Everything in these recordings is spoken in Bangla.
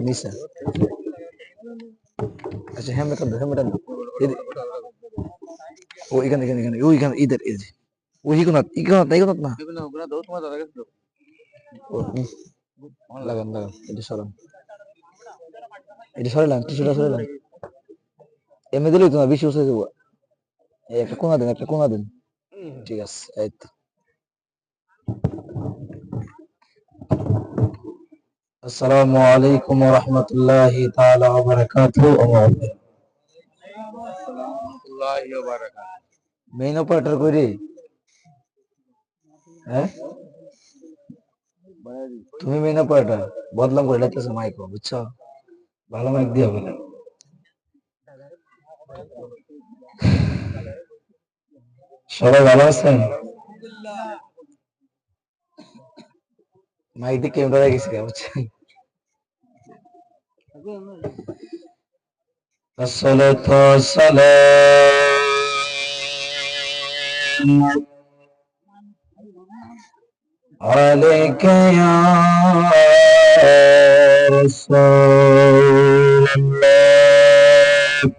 নিশা আচ্ছা হেলমেট হেলমেট ও এখানে এখানে এখানে ওইখানে ইধার এই যে ওই ইকোনাথ ইকোনাথ না ইকোনাথ না ও, লাগান লাগান এটা সরালাম টিস্যুটা সরালাম এমনি দিলেই তোমার বেশি ওষুধ দেবো এই একটা কোনা দেন একটা কোনা দেন ঠিক আছে এই তো আসসালামু আলাইকুম ওয়া রাহমাতুল্লাহি তাআলা ওয়া বারাকাতুহু মেইন অপারেটর কইরে হ্যাঁ তুমি মেইন অপারেটর বদলাম করে লাগতেছে মাইক বুঝছো ভালো মাইক দিয়ে হবে সবাই ভালো আছেন মাইক দিয়ে ক্যামেরা রেখেছি বুঝছেন الصلاة والسلام عليك يا رسول الله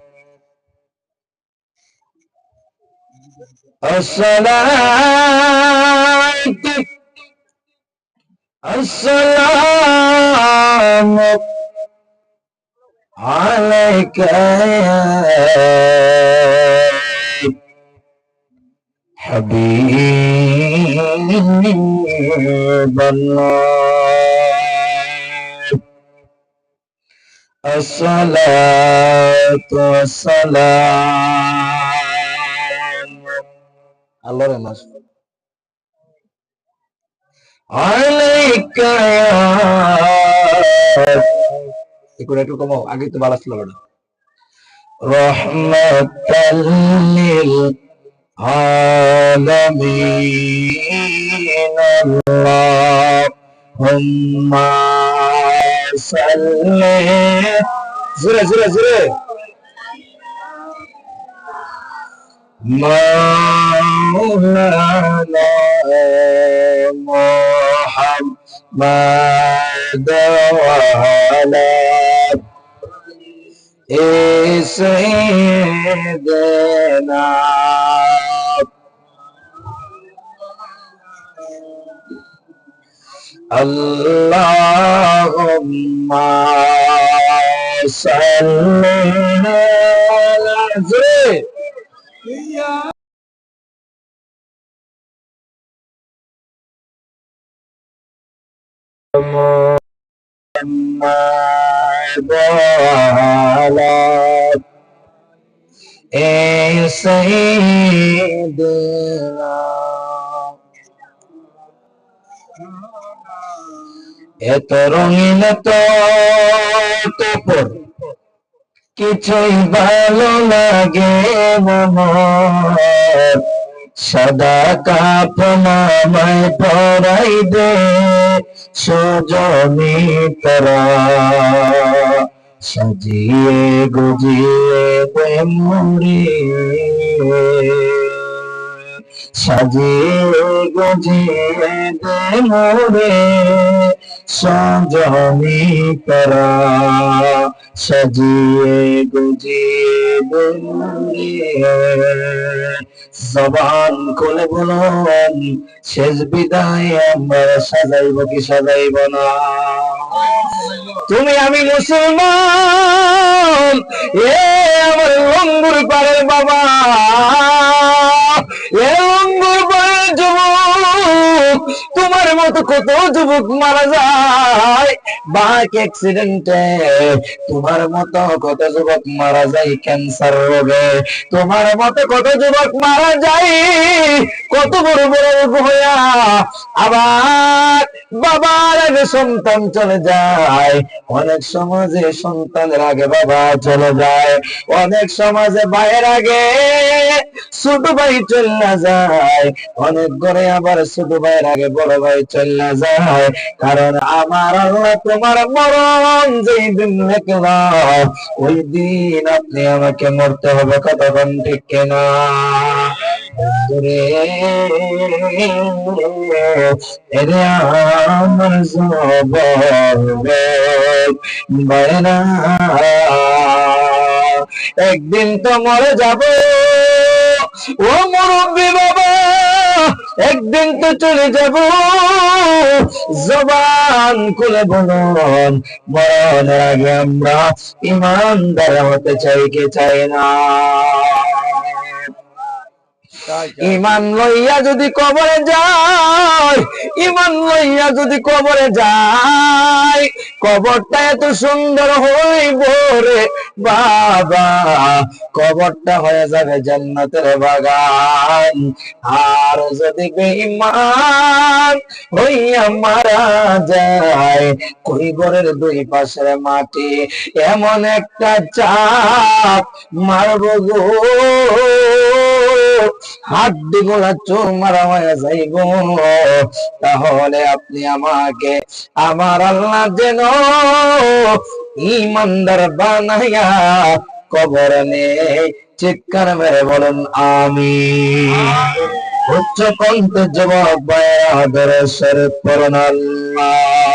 السلام عليك يا حبيب الله الصلاة والسلام الله رحمه عليك يا একটু কমাও আগে তো ভালো ছিল না রহমাতাল লিল আলামিন আল্লাহুম্মা সাল্লি জোরে জোরে জোরে মাওলানা মুহাম্মদ ওয়া আলা سيدنا اللهم صل على محمد وعلى سيدنا এত রঙিন তো তোপর কিছুই ভালো লাগে মন সাদা কাপড় আমায় পরাই দে সজনী তারা সাজিয়ে গুজিয়ে দে মোরে সাজিয়ে গুজিয়ে দে মোরে সজনী তারা সাজিয়ে গুজিয়ে দে মোরে জবান খুলে বলুন শেষ বিদায় আমরা সাজাইব কি সাজাইব না তুমি আমি মুসলমান এ আমার লঙ্গুর পাড়ের বাবা এ লঙ্গুর পাড়ের যুবক তোমার মতো কত যুবক মারা যায় বাইক অ্যাক্সিডেন্টে তোমার মতো কত যুবক মারা যায় ক্যান্সার রোগে তোমার মতো কত যুবক মারা যায় কত বড় বড় রোগ হইয়া আবার বাবার আগে সন্তান চলে যায় অনেক সমাজে সন্তানের আগে বাবা চলে যায় অনেক সমাজে ভাইয়ের আগে ছোট ভাই চলে যায় অনেক ঘরে আবার ছোট ভাইয়ের আগে বড় ভাই চলে যায় কারণ আমার আল্লাহ তোমার মরণ যেই দিন লেখলা ওই দিন আপনি আমাকে মরতে হবে কতক্ষণ ঠিক কিনা রে এরে আমার জবর বাইরা একদিন তো মরে যাব ও মুরব্বী বাবা, একদিন তো চলে যাব, জবান খুলে বলুন মরণের আগে আমরা ইমানদার হতে চাই কি চাই না? ইমান লইয়া যদি কবরে যায়, ইমান লইয়া যদি কবরে যায়, কবরটা এত সুন্দর হইব রে বাবা, কবরটা হয়ে যাবে জান্নাতের বাগান। আর যদি বেঈমান হইয়া মারা যায়, কবরের দুই পাশের মাটি এমন একটা চাপ মারব গো, হাড্ডি গোড়া চোর মারা হয়ে যাইব। তাহলে আপনি আমাকে আমার আল্লাহ যেন ইমানদার বানাইয়া কবর নেই। চিৎকার মেরে বলেন আমিন। উচ্চ কণ্ঠে জবাব বায়াদের পড়ুন আল্লাহুম্মা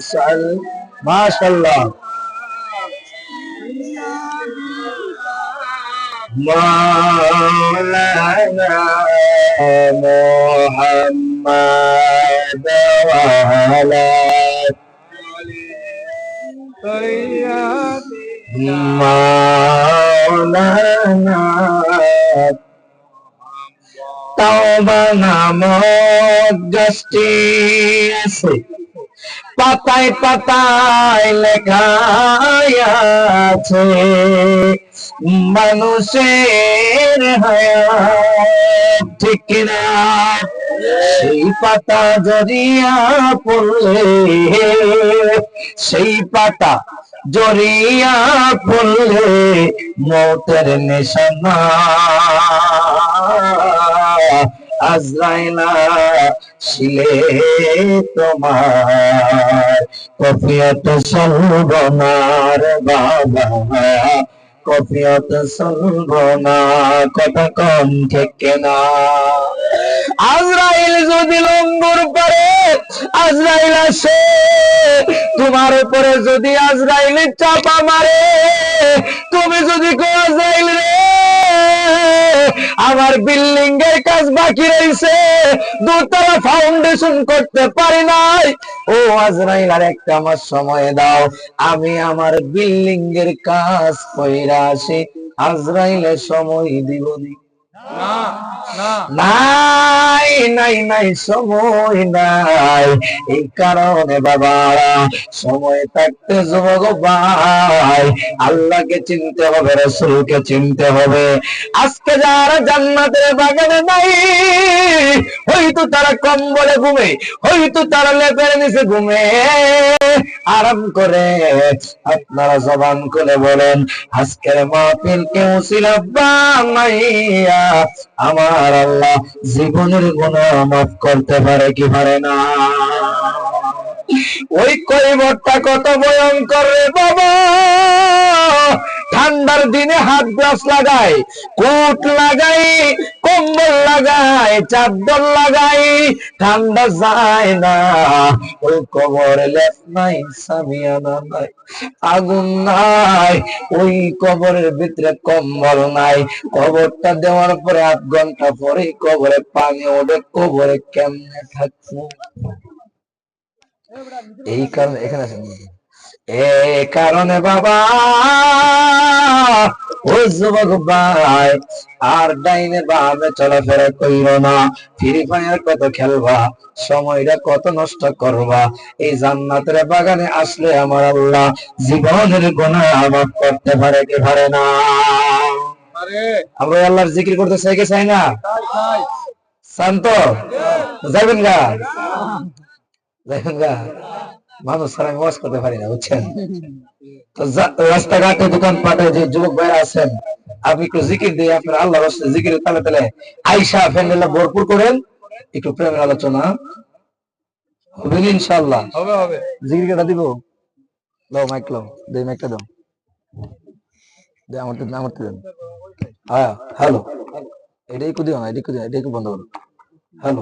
সাল্লি। মাশাআল্লাহ। مولانا محمد وعلى مولانا তওবা নামক গাছটি আছে, পাতায় পাতায় লেখা আছে মানুষের হায়াত, ঠিক কিনা? সেই পাতা জড়িয়া পড়লে, সেই পাতা জড়িয়া পড়লে মৌতের নিশানা আজরাইলা শিলে তোমার কফিয়ত সলবনার বাবা, কফিয়ত সলবনা কথা কম থেকে না। আজরাইল যদি লঙ্গর পারে আজরাইল আসে তোমার উপরে, যদি আজরাইল চাপা মারে তুমি যদি আজরাইল রে আমার বিল্ডিং এর কাজ বাকি রয়েছে, দোতলা ফাউন্ডেশন করতে পারি নাই, ও আজরাইল আর একটা আমার সময় দাও, আমি আমার বিল্ডিং এর কাজ কইরা আসি। আজরাইলের সময় দিব নাই নাই নাই, সময় নাই। এই কারণে বাবা সময় থাকতে যুবক ভাই আল্লাহকে চিনতে হবে, রাসূলকে চিনতে হবে। আজকে যারা জান্নাতের বাগানে নাই, হয়তো তারা কম্বলে ঘুমে, হয়তো তারা লেপের নিচে ঘুমে আরাম করে। আপনারা জবান খুলে বলেন আজকের মাহফিল কেউ ছিল বানাইয়া আমার আল্লাহ জীবনের গুনাহ মাফ করতে পারে কি পারে না? ওই কইবরটা কত ভয়ঙ্কর রে বাবা। ঠান্ডার দিনে হাত গ্লাস লাগাই, কোট লাগাই, কম্বল লাগাই, চাদর লাগাই, ঠান্ডা যায় না। ওই কবরে লেপ নাই, সামিয়ানা নাই, আগুন নাই, ওই কবরের ভিতরে কম্বল নাই। কবরটা দেওয়ার পরে 8 ঘন্টা পরে কবরে পানি ওঠে, কবরে কেমনে থাকবো? এই কারণে এখানে আছেন, এই কারণে বাবা ও যুবক ভাই আর ডাইনে বামে চলাফেরা কইরো না। ফ্রি ফায়ার কত খেলবা, সময়টা কত নষ্ট করবা। এই জান্নাতের বাগানে আসলে আমার আল্লাহ জীবনের গুনাহ মাফ করতে পারে কি পারে না? আমরা আল্লাহর জিকির করতে চাই কি চাই না? শান্ত যাবেন গা, যাবেন গা। মানুষ ছাড়া আমি ওয়াজ করতে পারি না, বুঝছেন? তো রাস্তাঘাটে দোকানপাটে যে যুবক ভাইরা আছেন, আপনি একটু জিকির দিয়ে আপনার আল্লাহর রাস্তায় জিকিরের তালে তালে আইসা ফ্যান্ডেলা ভরপুর করেন। একটু প্রেমের আলোচনা হবে ইনশাআল্লাহ। হবে হবে। জিকির কেটা দিব? লাও মাইক লাও, দেই মাইকটা দাও, দে আমার দেন। হ্যাঁ হ্যালো, এটাই দিও না, এটাই দিও না, এটাই বন্ধ করো। হ্যালো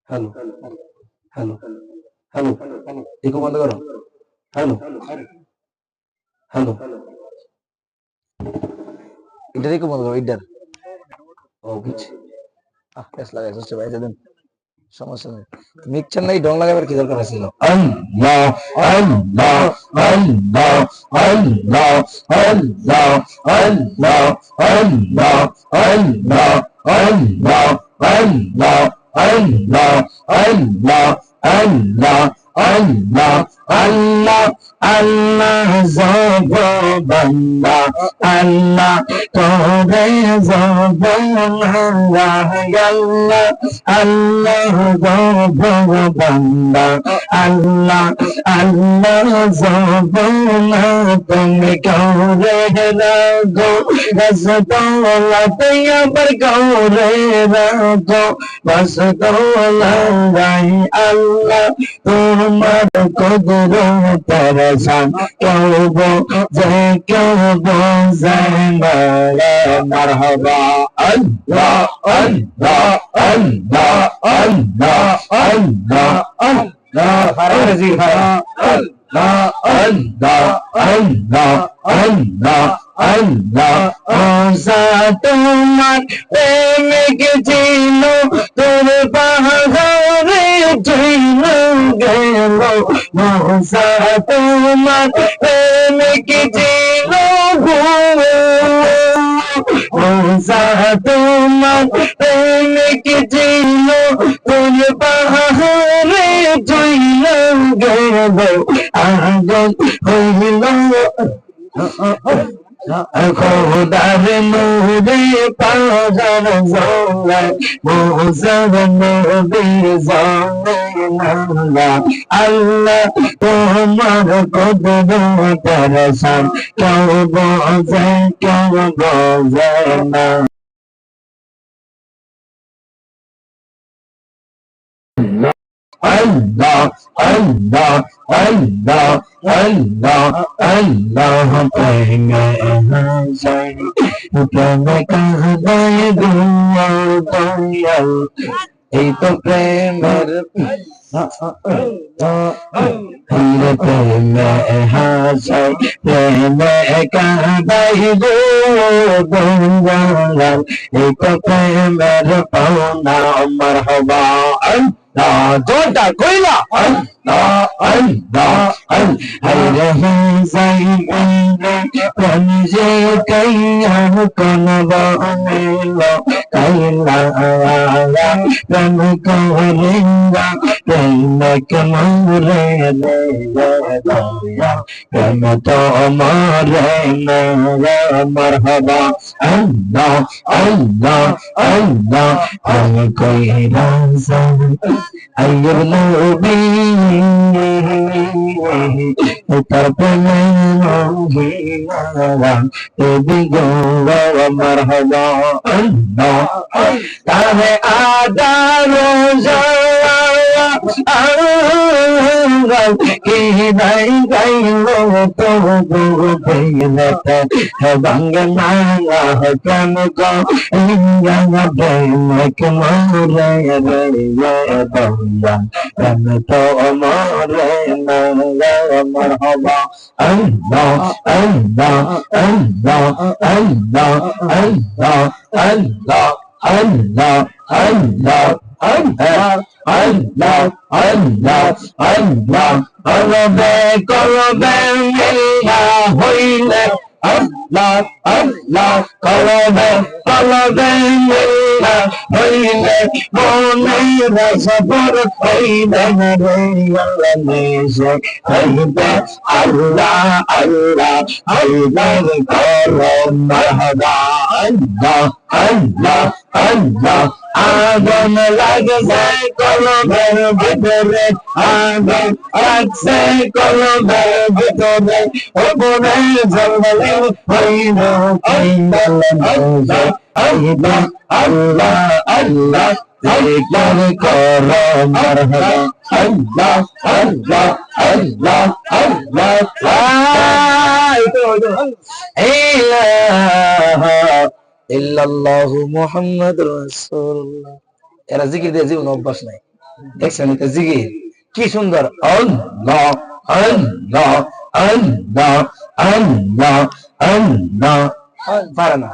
হ্যালো হ্যালো হ্যালো, একটু বন্ধ করো। হ্যালো হ্যালো, এটার একটু বন্ধ করো, এটার। ও বুঝছি। প্যাস লাগাইছো ভাই, দেন সমস্যা নেই। মিক্সচার নাই, ডং লাগাবার কি দরকার ছিল? আল্লাহ আল্লাহ আল্লাহ আল্লাহ আল্লাহ আল্লাহ আল্লাহ আল্লাহ আল্লাহ আল্লাহ আল্লাহ আল্লাহ আল্লাহ আল্লাহ আল্লাহ আল্লাহ জব বান্দা আল্লাহ তোরে জব আল্লাহ আল্লাহ জব বান্দা আল্লাহ আল্লাহ জব তুমি কৌরে রাগো রসদৌলতে আবার কৌরে রাগো রসদৌলাই আল্লাহ তোমার কুদরতের শান কেউ যে কেউ বোঝে না রে মারহাবা আল্লাহ আল্লাহ আল্লাহ আল্লাহ আল্লাহ আল্লাহ ফারজি আল্লাহ আল্লাহ আল্লাহ আল্লাহ আল্লাহ ওসা তোমার প্রেমিক ছিল তোর পাহাড়ে ছিল গেল ওসা তোমার প্রেমিক ছিল ওসা তোমার প্রেমিক ছিল তোর পাহাড়ে ছিল গেল আগুন হইল খোদার নূরে পাহাড় জলায় মোসর নবীর জানালা আল্লাহ তোমার কুদরতের শান কেউ বোঝে না। Allah, Allah, Allah, Allah, Allah, preme hazai, preme kahai dunya dayal, ei to premer, hire preme hazai, preme kahai dunya dayal, ei to premer pauna marhaba. जोरदा कोयला अल्लाह अल्लाह हरे हंसाई बंदे पंजे कैया कनवा मेला कैला आया रन कोलिंगा प्रेम कमरे ले दया प्रेम तो मारे मेरा मरहबा अल्लाह अल्लाह अल्लाह हम कोई राज़ अय्युब नबी तरपना बिगो मरहबा अल्लाह ताहे आदा रोजा की नहीं गईलो तो बेनत बंगना कम को इंगा प्रेम के मोरे रे बंगा कम तो मोरे मरहबा अल्लाह अल्लाह अल्लाह अल्लाह अल्लाह अल्लाह अल्लाह अल्लाह Allah, Allah, Allah, Allah, করবে মিলা হইলে Allah, Allah, করবে মিলা হইলে মনে সবর হইলে রে আল্লাহ নেশে হইবে আল্লাহ আল্লাহ আল্লাহ করম মারহাবা আল্লাহ আল্লাহ আল্লাহ আগুন লাগছে কলমের ভিতরে আগুন লাগছে কলমের ভিতরে ওপরে জললে হইল আল্লাহ আল্লাহ আল্লাহ আল্লাহ জিকির করো মারহাবা আল্লাহ আল্লাহ আল্লাহ আল্লাহ লা ইলাহা ইল্লাল্লাহু মুহাম্মাদুর রাসূলুল্লাহ। এরা জিকির দিয়ে জীবন অভ্যাস নাই, দেখছেন এটা জিকির কি সুন্দর, আল্লাহ আল্লাহ আল্লাহ আল্লাহ আল্লাহ, পারে না।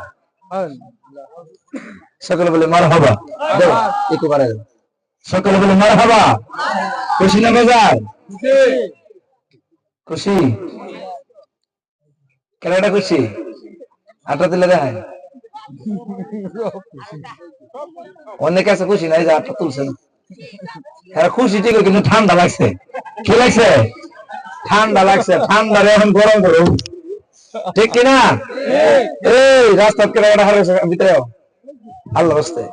সকলে বলে মারহাবা, দাও একটু পারে, সকলে বলে মারহাবা। খুশি না বেজার? খুশি, কেনাটা খুশি, আটটা তুলে দেয়। অনেকে আছে খুশি নাই যে আটটা তুলছে না, এরা খুশি ঠিক কিন্তু ঠান্ডা লাগছে। কি লাগছে? ঠান্ডা লাগছে। ঠান্ডা এখন গরম করো, ঠিক কিনা? এই রাস্তা কেটে হারাইছে ভিতরে, আল্লাহ বসতে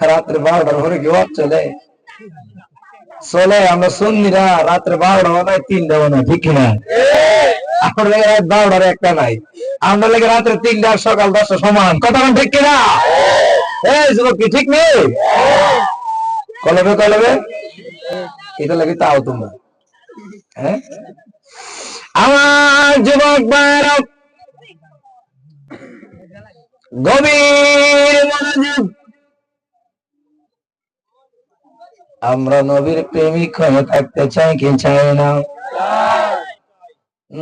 রাত্রে 12টার পরে কি চলে চলে। আমরা সুন্নিরা রাত্রে 12টা বানায় 3টা বানায়, ঠিক কিনা? আমার লেগে রাত 12টার একটা নাই, আমরা লেগে রাত্রে 3টা আর সকাল 10টা সমান, কথা ঠিক কিনা? এই যুবক কি ঠিক নেই? কলবে কলবে এটা লাগে তাও তোমরা, হ্যাঁ? আমার যুবক ভাইরা গভীর মনোযোগ, আমরা নবীর প্রেমিক হয়ে থাকতে চাই কি চাই না?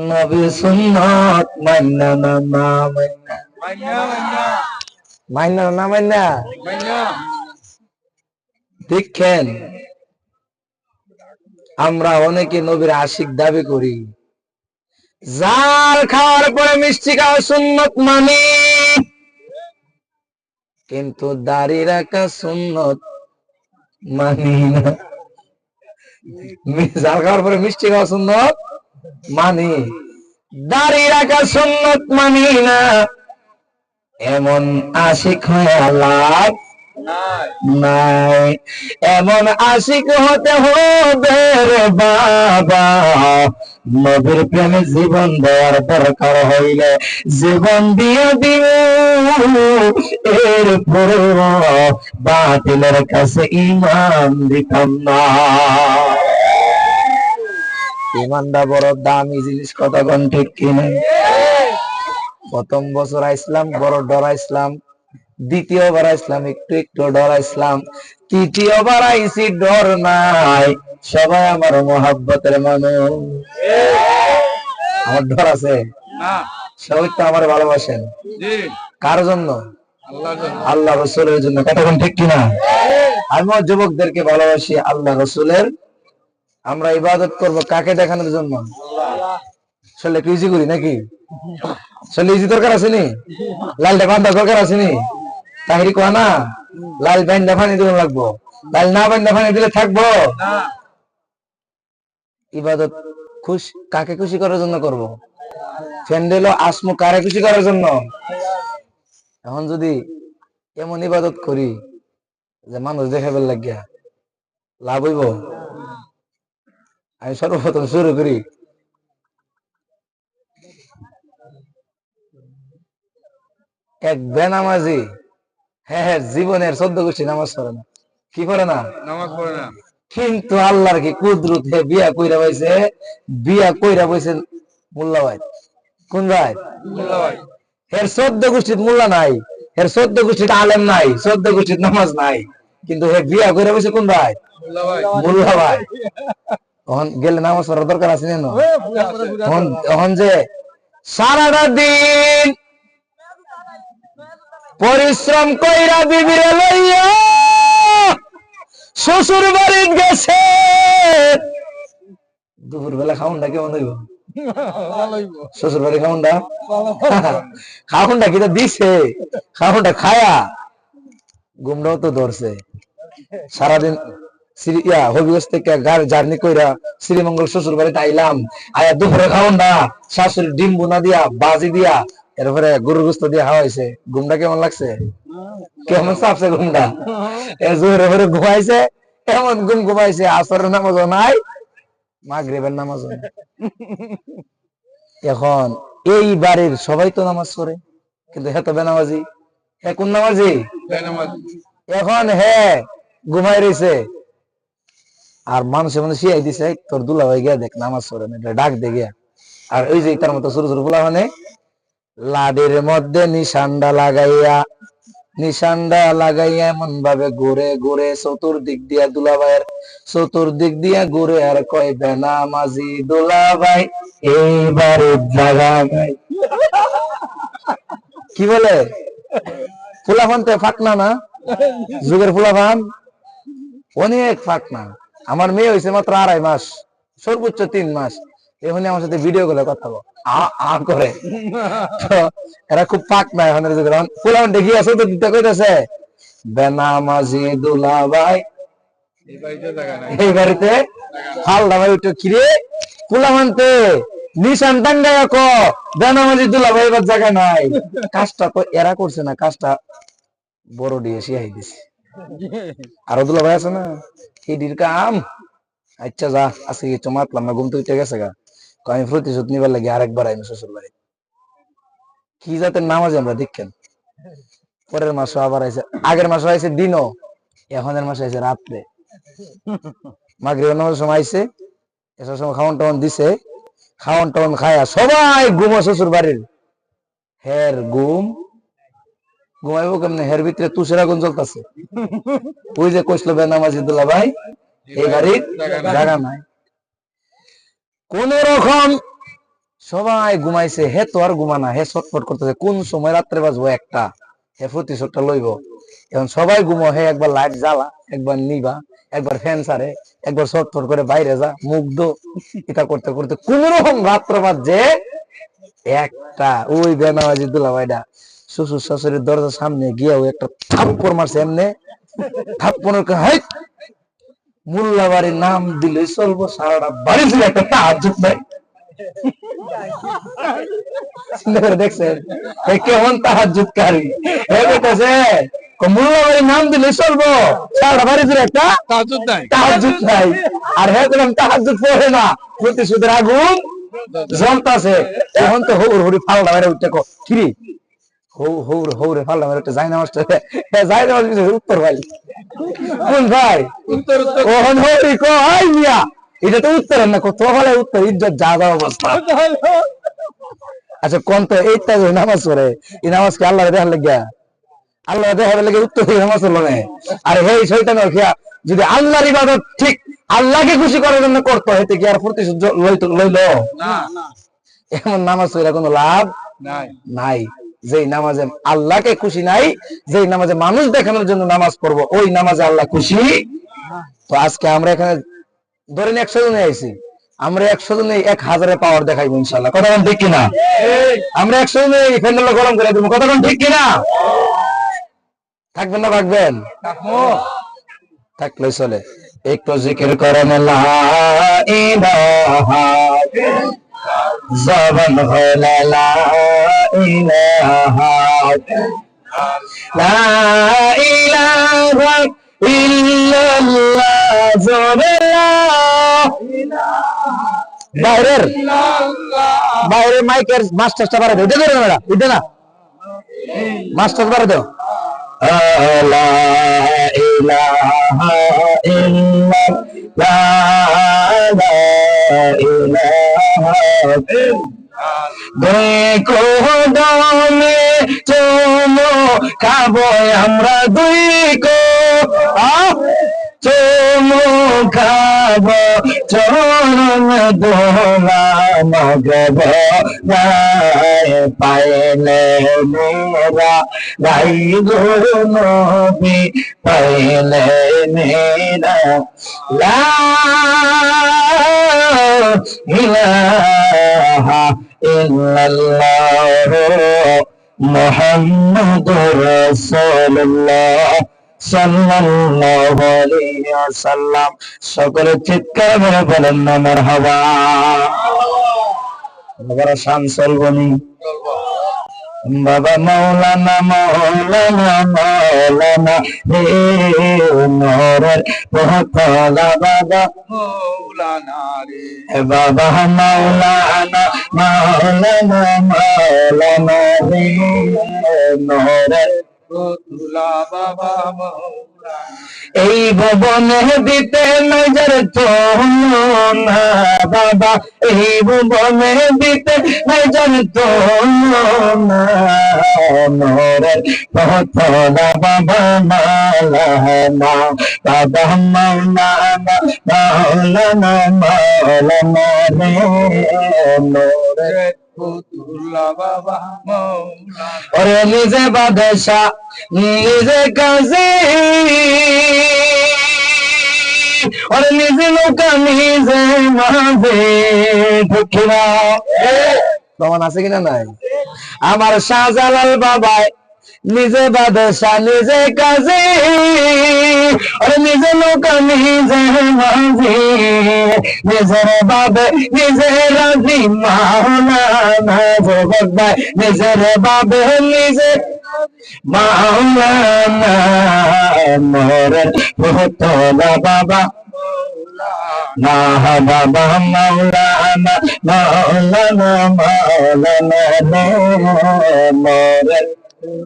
নবীর সুন্নাত মান্না না না মান্না, মান্না না মান্না, দেখেন আমরা অনেকে নবীর আশিক দাবি করি, জাল খাওয়ার পরে মিষ্টি খাওয়া সুন্নত মানি, কিন্তু দাড়ি রাখা সুন্নত মানি না। জাল খাওয়ার পরে মিষ্টি খাওয়া সুন্নত মানি, দাড়ি রাখা সুন্নত মানি না। এমন আশিক হয়ে লাভ নাই, এমন আশিক হতে হবে রে বাবা, নবীর প্রেমে জীবন দেওয়ার দরকার হইলে জীবন দিয়ে দিব, এরপরে বাতিলের কাছে ঈমান দিতাম না। ঈমানটা বড় দামি জিনিস, কথা কোন ঠিক কিনা? প্রথম বছর আইসলাম বড় ডরাইছিলাম, দ্বিতীয়বার আইসলাম একটু একটু ডরাইছিলাম, তৃতীয়বার আইসি ডর নাই, সবাই আমার মোহাব্বতের মানুষ। আমার ডর আছে না, সবাই তো আমার ভালোবাসেন। কার জন্য? আল্লাহ রসুলের জন্য, কতক্ষণ ঠিক কিনা? আমিও যুবকদেরকে ভালোবাসি আল্লাহ রসুলের। আমরা ইবাদত করব কাকে দেখানোর জন্য? আসলে ইজি করি নাকি? আসলে ইজি দরকার আসেনি, লালটা বান্ধা দরকার আসেনি, তাহিরি কোয়া না লাল বান্ধা পানি দিলে লাগবো, লাল না বান্ধা পানি দিলে থাকবো? ইবাদত কাকে খুশি করার জন্য করব? ফ্যান্ডেল আসমু কারে খুশি করার জন্য? এখন যদি এমন ইবাদত করি যে মানুষ দেখাবার লাগিয়া, লাভ হইব? আমি সর্বপ্রথম শুরু করি এক বেনামাজি, হ্যাঁ জীবনের 14 গোষ্ঠী নামাজ পড়ে না। কি পড়ে না? নামাজ পড়ে না, কিন্তু আল্লাহর কি কুদরত, হে বিয়া কইরা পাইছে, বিয়া কইরা পাইছে মোল্লা ভাই। কোন ভাই? মোল্লা ভাই। এর 14 গোষ্ঠীর মোল্লা নাই, এর 14 গোষ্ঠীর আলেম নাই, 14 গোষ্ঠীর নামাজ নাই, কিন্তু হে বিয়া কইরা পাইছে কোন ভাই? মোল্লা ভাই। মোল্লা ভাই। তখন গেলে নামাজ পড়ার দরকার আছে না? তখন যে সারাটা দিন পরিশ্রম কইরা বিবিরে লইয়া শ্বশুর বাড়িতে গেছে, দুপুর বেলা খাউনটা কেমন হইব? শ্বশুর বাড়ি খাউনটা, খাউনটা কি দিছে, খাউনটা খায়া ঘুমটাও তো ধরছে। সারাদিন হবিগঞ্জ থেকে জার্নি কইরা শ্রীমঙ্গল শ্বশুর বাড়িতে আইলাম, আয়া দুপুরে খাউনটা শাশুড়ি ডিম বোনা দিয়া বাজি দিয়া এরপরে গরুর গোস্ত দিয়ে খাওয়াইছে। ঘুমটা কেমন লাগছে? কেমন চাপছে ঘুমটা? জোরে ভরে ঘুমাইছে, এমন ঘুম ঘুমাইছে, আসরের নামাজও নাই, মাগরিবের নামাজও নাই। এখন এই বাড়ির সবাই তো নামাজ পড়ে, কিন্তু হে তো বেনামাজি। হে কোন নামাজি? এখন হে ঘুমাই রয়েছে, আর মানুষের মধ্যে শিয়াই দিছে, তোর দুলা ভাই গিয়া দেখ নামাজ পড়ে না, ডাক দে গিয়া। আর ওই যে তার মতো ছোট ছোট পোলা মানে লাডের মধ্যে নিশান্ডা লাগাইয়া এমন ভাবে ঘুরে ঘুরে চতুর্দিক দিয়া দুলাভাইয়ের চতুর্দিক দিয়া ঘুরে আর কয় বেনামাজি দুলাভাই এইবারে জাগা গাই। কি বলে ফুলাফান তো ফাঁকনা না, যুগের ফুলাফান অনেক ফাঁকনা। আমার মেয়ে হয়েছে মাত্র 2.5 মাস, সর্বোচ্চ 3 মাস। এখন আমার সাথে ভিডিও করে কথা বল করে। তো এরা খুব ফাঁকনা এখন ফুলাফান দেখি আছে তো দিতে কইতেছে বেনামাজি দুলাভাই এই বাড়িতে ফালদা ভাই উঠে কিরে ফুলাফানতে নিশান টাঙ্গায় ক বেনামাজি দুলাভাই এবার জায়গা নাই। কাজটা তো এরা করছে না, কাজটা বড় দিয়ে শিয়াই দিছে। আরো দুলাভাই আছে না হিডির কাম। আচ্ছা যা আজকে কিছু মাতলাম না, ঘুম থেকে উঠে গেছে গা, আমি প্রতিশোধ নিবার লাগে আরেকবার আইন শ্বশুর বাড়ি। কি জাতের নামাজ আমরা দেখেন। পরের মাসে আবার আইছে, আগের মাসে আইছে দিনও, এখনের মাসে আইছে রাত্রে। মাগরিবের নামাজের সময় আইছে, এসব সময় খাওয়ান টাওয়ান দিছে, খাওয়ান টাওয়ান খায়া সবাই ঘুমো শ্বশুর বাড়ির। হের ঘুমাইবো কেমনে, হের ভিতরে তুষের আগুন জ্বলতেছে। ওই যে কইছিল বেনামাজি দুলাভাই এই বাড়ির জায়গা নাই। কোন রকম সবাই ঘুমাইছে, হে তো আর ঘুমানা, হে ছটফট করতেছে কোন সময় রাত্রে বাজবো একটা, হে প্রতিশোধটা লইব। এখন সবাই ঘুমো, হে একবার লাইট জ্বালা, একবার নিবা, একবার ফ্যান ছাড়ে, একবার ছটফট করে বাইরে যা, মুগ্ধ এটা করতে করতে কোন রকম রাত্র বাজছে একটা। ওই বেনামাজি দুলাভাইটা শ্বশুর শাশুড়ির দরজার সামনে গিয়ে একটা থাপ্পড় মারছে এমনে, থাপ্পড়ের হাই মোল্লা বাড়ির নাম দিলে চলবো, সারাটা বাড়ি ছিল একটা তাহাজ্জুদ নাই। চিন্তা করে দেখছেন কেমন তাহাজ্জুদকারী মোল্লা বাড়ির নাম দিলে চলবো, সারাটা বাড়ি ছিল একটা তাহাজ্জুদ নাই। আর হ্যাঁ বললাম তাহাজ্জুদ পড়ে না, প্রতিশোধের আগুন জ্বলতাছে। এখন তো হৌর হরি ফালদা বাইরে উঠতে কিরি হৌরে ফালদা বাইরে উঠতে যাই না যাই না উত্তর ভাই কোন ভাই ওহন হরি কই মিয়া এটা তো উত্তর না, কত ভালো উত্তর ইজ্জত যা যা অবস্থা। আচ্ছা কোন তো এইটা নামাজ পড়ে, এই নামাজ কি আল্লাহ দেখার লাগিয়া, আল্লাহ দেখার লাগে উত্তর নামাজ পড়লো না। আর হেই শয়তান যদি আল্লাহর ইবাদত ঠিক আল্লাহকে খুশি করার জন্য করতো, এতে কি আর প্রতিশোধ লইল না? এমন নামাজ পড়ে কোনো লাভ নাই। যেই নামাজে আল্লাহকে খুশি নাই, যেই নামাজে মানুষ দেখানোর জন্য নামাজ পড়বো, ওই নামাজে আল্লাহ খুশি। তো আজকে আমরা এখানে ধরেন 100 জনে আইছি, আমরা 100 জনে 1000 পাওয়ার দেখাইবো ইনশাআল্লাহ। কথা কোন ঠিক কিনা? আমরা 100 জনে ফ্যান্ডেল গরম করে দেবো। কথা কোন ঠিক কিনা? থাকবেন না থাকবেন? থাকলে চলে। একটু জিকির করেন লা ইলাহা জবান হলা লা ইলাহা লা ইলাহা ইল্লাল্লাহ জবাল্লাহ বাইরের বাইরে মাইকের মাস্টারটা বাড়া দাও, এটা করে না এটা না মাস্টার বাড়া দাও। লা ইলাহা ইল্লাল্লাহ লা ইলাহা দেখো দমে চলো খাবো আমরা দুই কো চলো খাবো চরণ দোলা মগব পাইলে মেরা গাই গো নবী পাইলে মেরা লা ইলাহা ইল্লাল্লাহ মুহাম্মাদুর রাসূলুল্লাহ সাল্লাল্লাহু আলাইহি ওয়াসাল্লাম। সকলে চিৎকার করে বলেন না মারহাবা। বাবা শান চলবনি বাবা মাওলানা মাওলানা মাওলানা হে নূরের পহতলা বাবা মাওলানা রে বাবা মাওলানা মাওলানা মাওলানা হে নূরের তুলা বাবা মৌলানা এই ভুবনে দিতে নজর তোলনা বাবা, এই ভুবনে দিতে নজর তোলনা, মোরে পথলা বাবা মাওলানা, বাবা মাওলানা মাওলানা মাওলানা রে মোরে তুলা বাবা মৌলানা ওরে নিজে বাদশা নিজে কাজী, ওরে নিজে নৌকা নিজে মাঝে, ঠিক না? প্রমাণ আছে কিনা নাই? আমার শাহজালাল বাবাই নিজে বাদশা নিজে কাজী, ওরে নিজে নৌকা নিজে মাঝি, নিজের বাবে নিজে রাজি মাওলানা জগৎ ভাই, নিজের বাবে নিজে মাওলানা মোরে পথলা বাবা না বাবা মাওলানা মাওলানা মাওলানা মোরে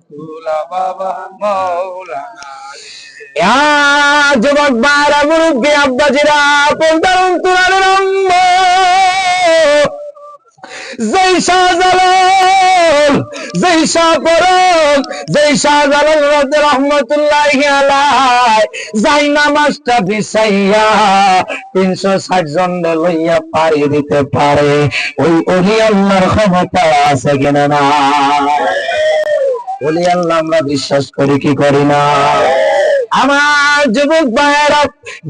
তুলা বাবা মৌলানা যুবক বারা মুরব্বী আব্বাজিরা পন্তারুন তুলারের অম্ম, যেই শাহজালাল যেই শাহপরক যেই শাহজালাল রহমতুল্লাহি আলাইহি যাই নামাজটা বিছাইয়া 360 জন লইয়া পারি দিতে পারে, ওই ওলি আল্লাহর ক্ষমতা আছে কিনা না? ওলি আল্লাহ আমরা বিশ্বাস করি কি করি না? আমার যুবক ভাইয়েরা,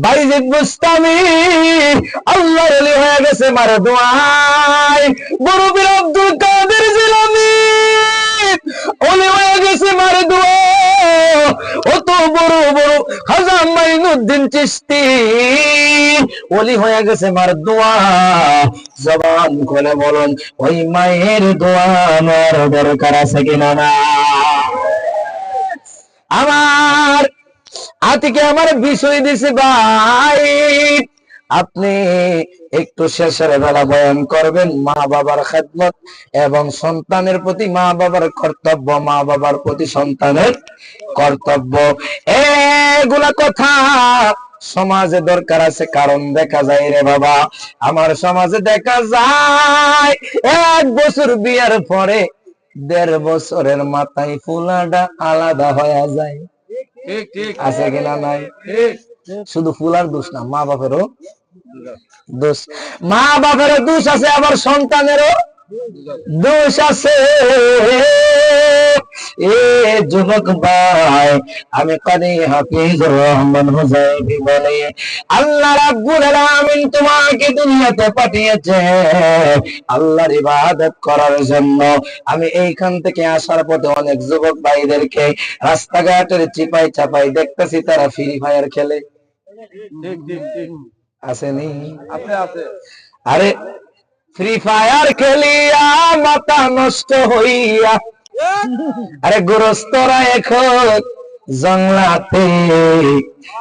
বাইজিদ বুস্তামি আল্লাহর ওলি হয়ে গেছে মারে দোয়াই, বড় বীর আব্দুল কাদের জিলানী ওলি হয়ে গেছে মারে দোয়া, অত বড় বড় খাজা মাইনুদ্দিন চিশতি ওলি হয়ে গেছে মার দোয়া। জবান খুলে বলুন, ওই মায়ের দোয়া আমার দরকার আছে কিনা না? আমার আতিকে আমার বিষয় দিছে ভাই, আপনি একটু শেষের বেলা বয়ান করবেন মা বাবার খেদমত এবং সন্তানের প্রতি মা বাবার কর্তব্য, মা বাবার প্রতি সন্তানের কর্তব্য, এগুলা কথা সমাজে দরকার আছে। কারণ দেখা যায় রে বাবা, আমার সমাজে দেখা যায় 1 বছর বিয়ার পরে 1.5 বছরের মাথায় ফুলাটা আলাদা হয়ে যায়। ঠিক ঠিক আছে কিনা নাই? ঠিক শুধু ফুলার দোষ না, মা বাপেরও দোষ। মা বাপেরও দোষ আছে, আবার সন্তানেরও দোষ আছে। এ যুবক ভাই, আমি কারি হাফিজুর রহমান হুজাইবি বলে, আল্লাহ রাব্বুল আলামিন তোমাকে দুনিয়াতে পাঠিয়েছে আল্লাহর ইবাদত করার জন্য। আমি এইখান থেকে আসার পথে অনেক যুবক ভাইদেরকে রাস্তাঘাটের চিপাই চাপাই দেখতেছি, তারা ফ্রি ফায়ার খেলে। ঠিক ঠিক ঠিক আসেনি? আপনি আছে আরে ফ্রি ফায়ার খেলিয়া মাথা নষ্ট হইয়া, আরে গোরস্তরা এখন জংলাতে,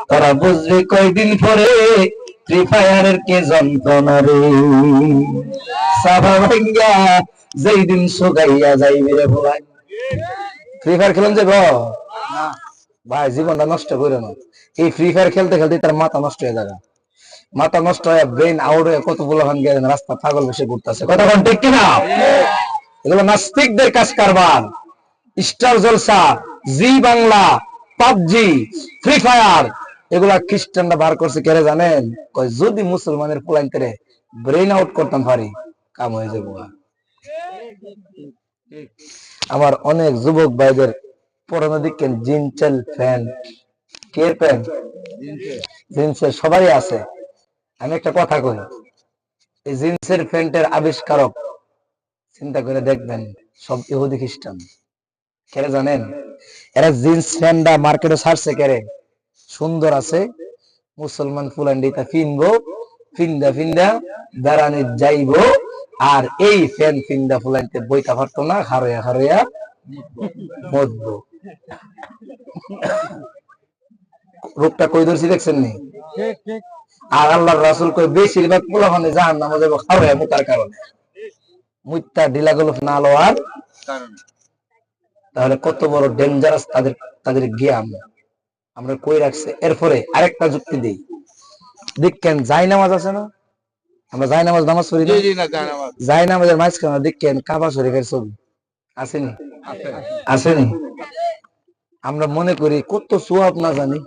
তোরা বুঝবি কয়দিন পরে ফ্রি ফায়ারের কে যন্ত্রণা রে। সাফা ভাঙ্গা যেই দিন শুকাইয়া যাইবে রে ভাই। ফ্রি ফায়ার খেলেন যে গো ভাই, জীবনটা নষ্ট করে না। এই ফ্রি ফায়ার খেলতে খেলতে তার মাথা নষ্ট হয়ে যাবে, মাথা নষ্ট হয়ে ব্রেন আউট হয়ে কতগুলো রাস্তা পাগল বসে ঘুরতেছে। কথা কোন ঠিক কিনা? এগুলো নাস্তিকদের কাজ কারবার। স্টার জলসা, জি বাংলা, পাবজি, ফ্রি ফায়ার এগুলা খ্রিস্টানরা বার করছে কেরে জানেন? কয় যদি মুসলমানের পোলাইনতে ব্রেন আউট করতাম পারি, কাম হয়ে যাবো। আমার অনেক যুবক ভাইদের পুরানো দিকেন জিনচেল ফ্যান, কে ফ্যান? জিন্সের সবারই আছে। আমি একটা কথা কই, এই জিন্সের প্যান্টের আবিষ্কারক চিন্তা করে দেখবেন সব ইহুদি খ্রিস্টান। কেরে জানেন? এরা জিন্স প্যান্টটা মার্কেটে ছাড়ছে কেরে? সুন্দর আছে, মুসলমান ফুলান্ডিটা ফিনবো, ফিন্দা ফিন্দা দাঁড়ানি যাইবো, আর এই ফ্যান ফিন্দা ফুলাইতে বইটা পারতো না, হারইয়া হারইয়া মরবো। রূপটা কই ধরছি দেখছেন নি? ঠিক ঠিক আর আল্লাহর রাসূল কই বেশিরভাগ পোলাপানে জাহান্নামে যাবে খাওয়া মুতার কারণে, মুত্তা ঢিলা গলফ না লওয়ার কারণ তাহলে কত বড় ডেঞ্জারাস তাদের তাদের জ্ঞান আমরা কই রাখছে। এরপরে আরেকটা যুক্তি দিই, দেখেন জায় নামাজ আছে না, আমরা জায় নামাজ নামাজ পড়ি না, জি জি না জানাবাদ জায় নামাজের মাঝখানে দেখেন কাবা শরীফের ছবি আসেনি, আছে আসেনি? আমরা মনে করি কত সোয়াব না জানি,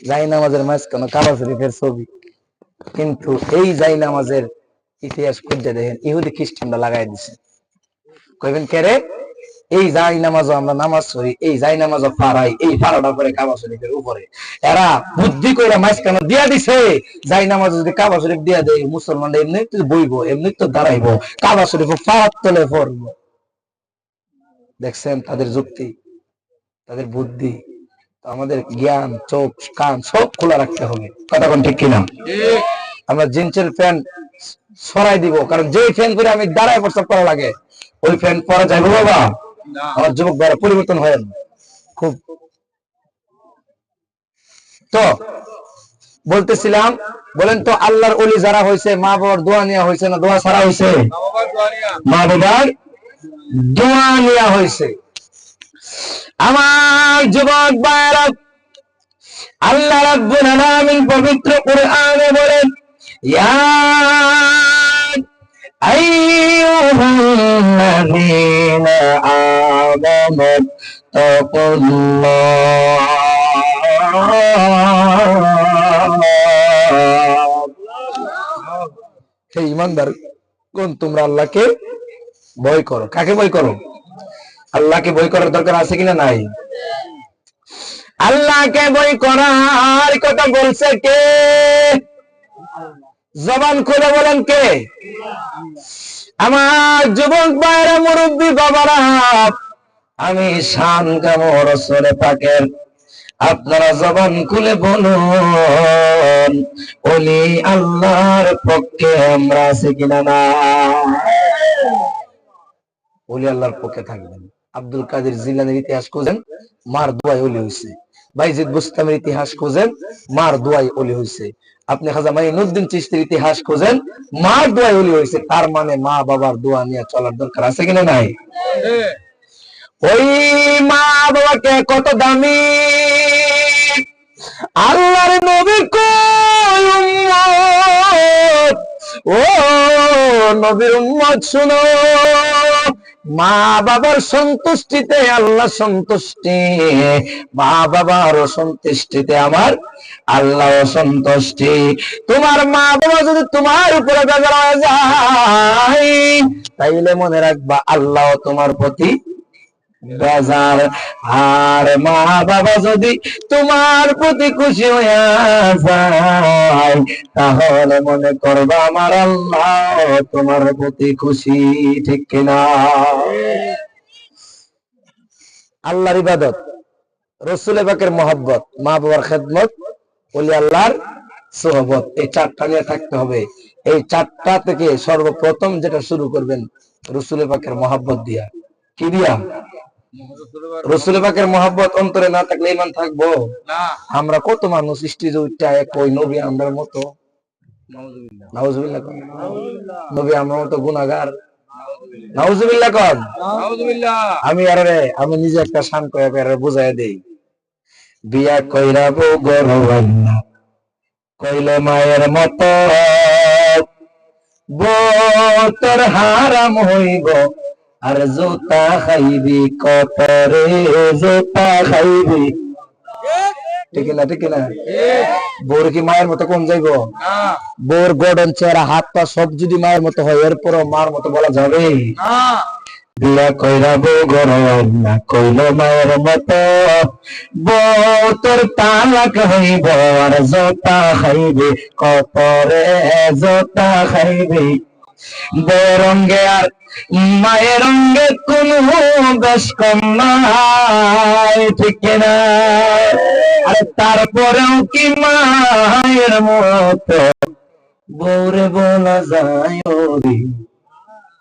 জায় নামাজের মাঝখানে কাবা শরীফের ছবি, কিন্তু এই জায় নামাজের ইতিহাস খুঁজে দেখেন ইহুদি খ্রিস্টানরা লাগাই দিছে। কইবেন কে রে? এই জাই নামাজও আমরা নামাজ পড়ি, এই জাই নামাজও পাড়াই, এই পাড়াটা করে কাবা শরীফের উপরে। এরা বুদ্ধি কইরা মাঝখানে দিয়া দিছে, জাই নামাজ যদি কাবা শরীফ দিয়া দেয় মুসলমান এমনি তো বইবো, এমনি তো দাঁড়াইবো, কাবা শরীফ পাড়ার তলে পড়বো। দেখছেন তাদের যুক্তি, তাদের বুদ্ধি। তো আমাদের জ্ঞান, চোখ, কান সব খোলা রাখতে হবে, কথা কোন ঠিক কিনা? ঠিক আমরা জিন্সের প্যান্ট সরাই দিব, কারণ যে ফ্যান করে আমি দাঁড়ায় প্রস্তাব করা লাগে ওই ফ্যান পরা যাইবো বাবা? না আমার যুবক ভাইরা পরিবর্তন হয় খুব। তো বলতেছিলাম, বলেন তো আল্লাহর ওলি যারা হয়েছে মা বাবার দোয়া নেওয়া হয়েছে না দোয়া ছাড়া হয়েছে? বাবা দোয়ানিয়া মা বাবার দোয়া নেওয়া হয়েছে। আমার যুবক ভাইরা, আল্লাহ রাব্বুল আলামিন পবিত্র কোরআনে বলেন, ইয়া আইয়ুহাল্লাযীনা আমানু তাকুল্লাহ। হে ঈমানদার কোন তোমরা আল্লাহকে ভয় করো। কাকে ভয় করো? আল্লাহকে ভয় করার দরকার আছে কিনা? নাই। আল্লাহকে ভয় করার কথা বলছে কে? জবান খুলে বলেন কে? আমার যুবক ভাইরা, মুরব্বী বাবারা, আমি শান কাম রাসূলে পাকের, আপনারা জবান খুলে বলুন ওলি আল্লাহর পক্ষে আমরা আছি কিনা? না। ওলি আল্লাহর পক্ষে থাকবেন। আব্দুল কাদের জিলানীর ইতিহাস খোঁজেন, মার দোয়ায় ওলি হইছে। বাইজিদ বুস্তামির ইতিহাস খোঁজেন, মার দোয়ায় ওলি হইছে। আপনি খাজা মাইনুদ্দিন চিশতির ইতিহাস খোঁজেন, মার দোয়ায় ওলি হইছে। তার মানে মা বাবার দোয়া নিয়ে চলার দরকার আছে কিনা? নাই। ওই মা বাবাকে কত দামি, আল্লাহর নবী কই উম্মত, ও নবীর উম্মত শুনো, মা বাবার সন্তুষ্টিতে আল্লাহ সন্তুষ্টি, মা বাবার সন্তুষ্টিতে আমার আল্লাহ সন্তুষ্টি। তোমার মা বাবা যদি তোমার উপরে বেজার হয়ে যায়, তাইলে মনে রাখবা আল্লাহ তোমার প্রতি বেজার। আর মা বাবা যদি তোমার প্রতি খুশি হয়ে যায়, তাহলে মনে করবা আমার আল্লাহ তোমার প্রতি খুশি, ঠিক কিনা? আল্লাহর ইবাদত, রাসূল পাকের মহব্বত, মা বাবার খেদমত, ওলি আল্লাহর সোহবত, এই চারটা নিয়ে থাকতে হবে। এই চারটা থেকে সর্বপ্রথম যেটা শুরু করবেন রাসূল পাকের মহব্বত দিয়া। কি দিয়া? রাসূল পাকের মহব্বত অন্তরে না থাকলে ঈমান থাকবো না। আমরা কত মানুষ স্টেজে উঠে কই নবী আমরার মতো, নাউজুবিল্লাহ কোন, নবী আমার মতো গুনাহগার, নাউজুবিল্লাহ কোন। নাউজুবিল্লাহ। আমি নিজে একটা শান কয়ে বুঝাই দেই। বিয়া কইরা বউ গরবান্না, কইলে মায়ের মতো, বউ তোর হারাম হইব, আর জোতা খাইবি কত রে, জোতা খাইবি, ঠিক না? ঠিক না? বউর কি মায়ের মতো কোন যাইবো? না বউর গড়ন চেহারা হাত পা সব যদি মায়ের মতো হয়, এরপরও মার মতো বলা যাবে? না। বিয়া কইরা বউ গরবান্না, কইলো মায়ের মতো, বউ তোর তালাক হইব, আর জোতা খাইবি কত রে, জোতা খাইবি। বরঙ্গে আর মায়ের রঙ্গে কোন বেশ কম নাই, ঠিক না? আর তারপরেও কি মায়ের মতো বউরে বলা যায়? ওরে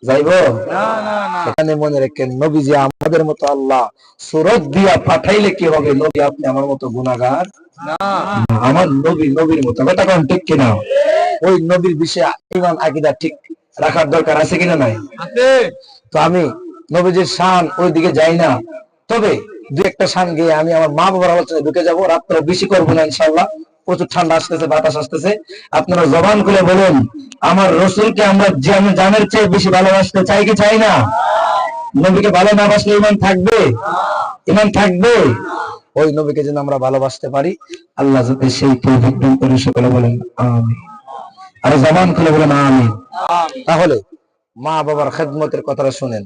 যাইব না না না। এখানে মনে রাখেন, নবীজি আমাদের মতো আল্লাহ সুরত দিয়া পাঠাইলে কি হবে? নবী আপনি আমার মতো গুনাহগার না। আমার নবী নবীর মতো, কথা কোন ঠিক কিনা? ওই নবীর বিষয়ে ঈমান আকীদা ঠিক রাখার দরকার আছে কিনা? নাই। আছে। তো আমি নবীজির শান ওই দিকে যাই না, তবে দু একটা শান গিয়ে আমি আমার মা বাবার আলোচনায় ঢুকে যাবো, রাত্রে বেশি করবো না ইনশাল্লাহ, প্রচুর ঠান্ডা আসতেছে, বাতাস আসতেছে। আপনারা জবান খুলে বলুন, আমার রসুলকে আমরা জানের চেয়ে বেশি ভালোবাসতে চাই কি চাই না? নবীকে ভালো না বাসলে ইমান থাকবে? ইমান থাকবে? ওই নবীকে যেন আমরা ভালোবাসতে পারি, আল্লাহ যাতে সেই তৌফিক দান করে। সকলে বলেন আমিন। আর জবান খুলে বলেন আমিন। তাহলে মা বাবার খেদমতের কথাটা শুনেন।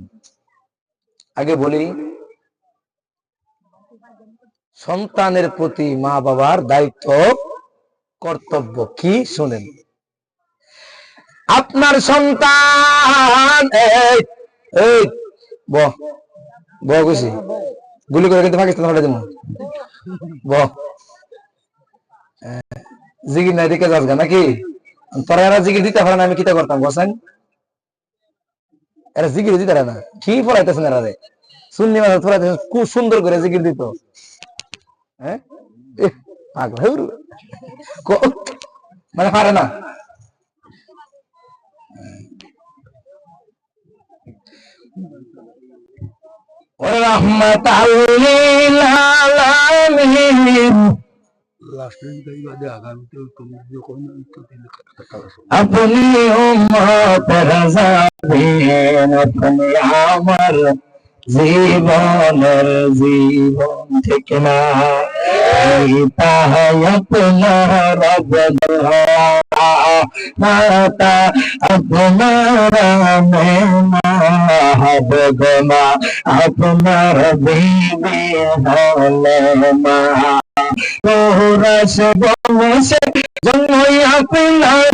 আগে বলি, সন্তানের প্রতি মা বাবার দায়িত্ব কর্তব্য কি শুনেন। আপনার সন্তান বসি গুলি করে কিন্তু পাকিস্তান পাঠিয়ে দেবো, জিগির নাই দিকে যাস গা নাকি? তোরা এরা জিগির দিতে পারে না, আমি কিতা করতাম বসেন? এরা জিগির দিতে পারে না, কি পড়াইতেছেন এরা রে? সুন্নি মাঝে পড়াইতেছেন, খুব সুন্দর করে জিগির দিত। হ্যাঁ মানে পারে না। আপনি উম্মতের যাবেন, আপনি আমার জীবনের জীবন থেকে না, তাই আপনার মাতা আপনার বেগমা আপনার বিবি হলে মা, তোরা সে বসে জন্মই আপনার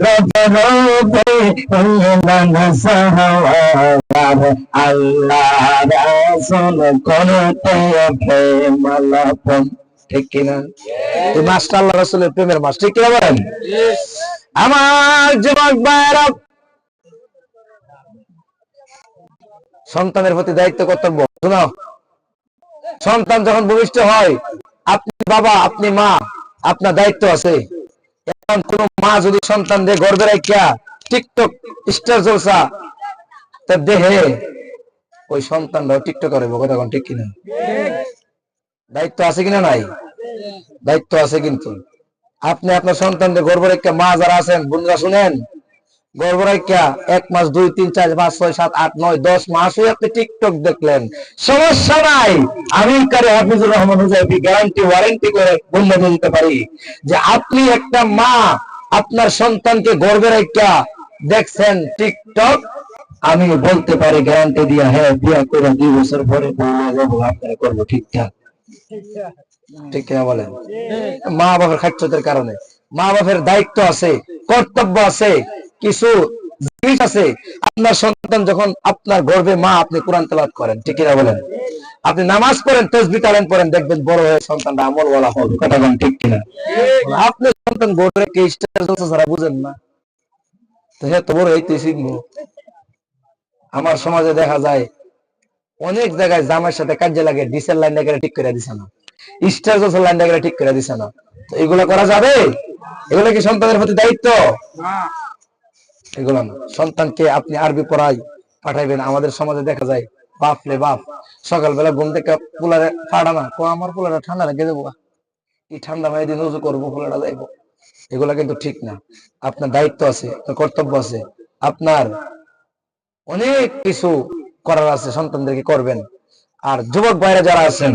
রবে আল্লাহ রাসূল করতে প্রেমালাপন, ঠিক কিনা? এই মাসটা আল্লাহ রাসূলের প্রেমের মাস, ঠিক কিনা বলেন? আমার যুবক ভাইরা, সন্তানের প্রতি দায়িত্ব কর্তব্য শোনো। সন্তান যখন ভূমিষ্ঠ হয়, আপনি বাবা আপনি মা, আপনার দায়িত্ব আছে। এখন কোন মা যদি সন্তানদের গর্ভে রাখিয়া টিকটক স্টার জলসা তার দেহে, ওই সন্তানরাও টিকটক করে, কথা কোন ঠিক কিনা? দায়িত্ব আছে কিনা? নাই, দায়িত্ব আছে। কিন্তু আপনি আপনার সন্তানদের গর্ভে রাখিয়া, মা যারা আছেন বন্ধুরা শুনেন, গর্ভ রাখিয়া 1 মাস 2 3 4 5 6 7 8 9 10 মাস হয়ে আপনি টিকটক দেখলেন, সমস্যা নাই। আমি হাফিজুর রহমান হুজাইফি গ্যারান্টি ওয়ারেন্টি করে বলে দিতে পারি যে আপনি একটা মা আপনার সন্তানকে গর্ভে রাখিয়া দেখছেন টিকটক, আমি বলতে পারি গ্যারান্টি দিয়া, হ্যাঁ বিয়া করে 2 বছর পরে আপনারা করবো ঠিকঠাক, ঠিক কিনা বলেন? মা বাবার খাচ্ছতের কারণে মা বাবার দায়িত্ব আছে, কর্তব্য আছে, কিছু জিনিস আছে। আপনার সন্তান যখন আপনার গর্ভে মা, আপনি কোরআন তেলাওয়াত করেন, ঠিক কিনা বলেন? আপনি নামাজ পড়েন, তাসবিহ তালান পড়েন, দেখবেন বড় হয়ে সন্তানটা আমলওয়ালা হবে, কথা বলেন ঠিক কিনা? আপনি সন্তান গর্ভে কে স্টার জলসা ছাড়া বুঝেন না, তো হ্যাঁ তো বড় হইতে শিখবো। আমার সমাজে দেখা যায় অনেক জায়গায় জামাইয়ের সাথে কাজে লাগে, ডিসেল লাইনটা করে ঠিক করে দিছে না, স্টার জলসা লাইনটা করে ঠিক করে দিছে না। তো এগুলো করা যাবে? এগুলো কি সন্তানের প্রতি দায়িত্ব? এগুলো না। সন্তানকে আপনি আরবি পড়াই পাঠাইবেন। আমাদের সমাজে দেখা যায় বাপ রে বাপ, সকালবেলা ঘুম থেকে পোলারে ফাড়া না, আমার পোলাটা ঠান্ডা লেগে যাবো, এই ঠান্ডা মাই দিন উজু করবো, পোলাটা যাইবো। এগুলা কিন্তু ঠিক না। আপনার দায়িত্ব আছে, কর্তব্য আছে, আপনার অনেক কিছু করার আছে, সন্তানদেরকে করবেন। আর যুবক ভাইরা যারা আছেন,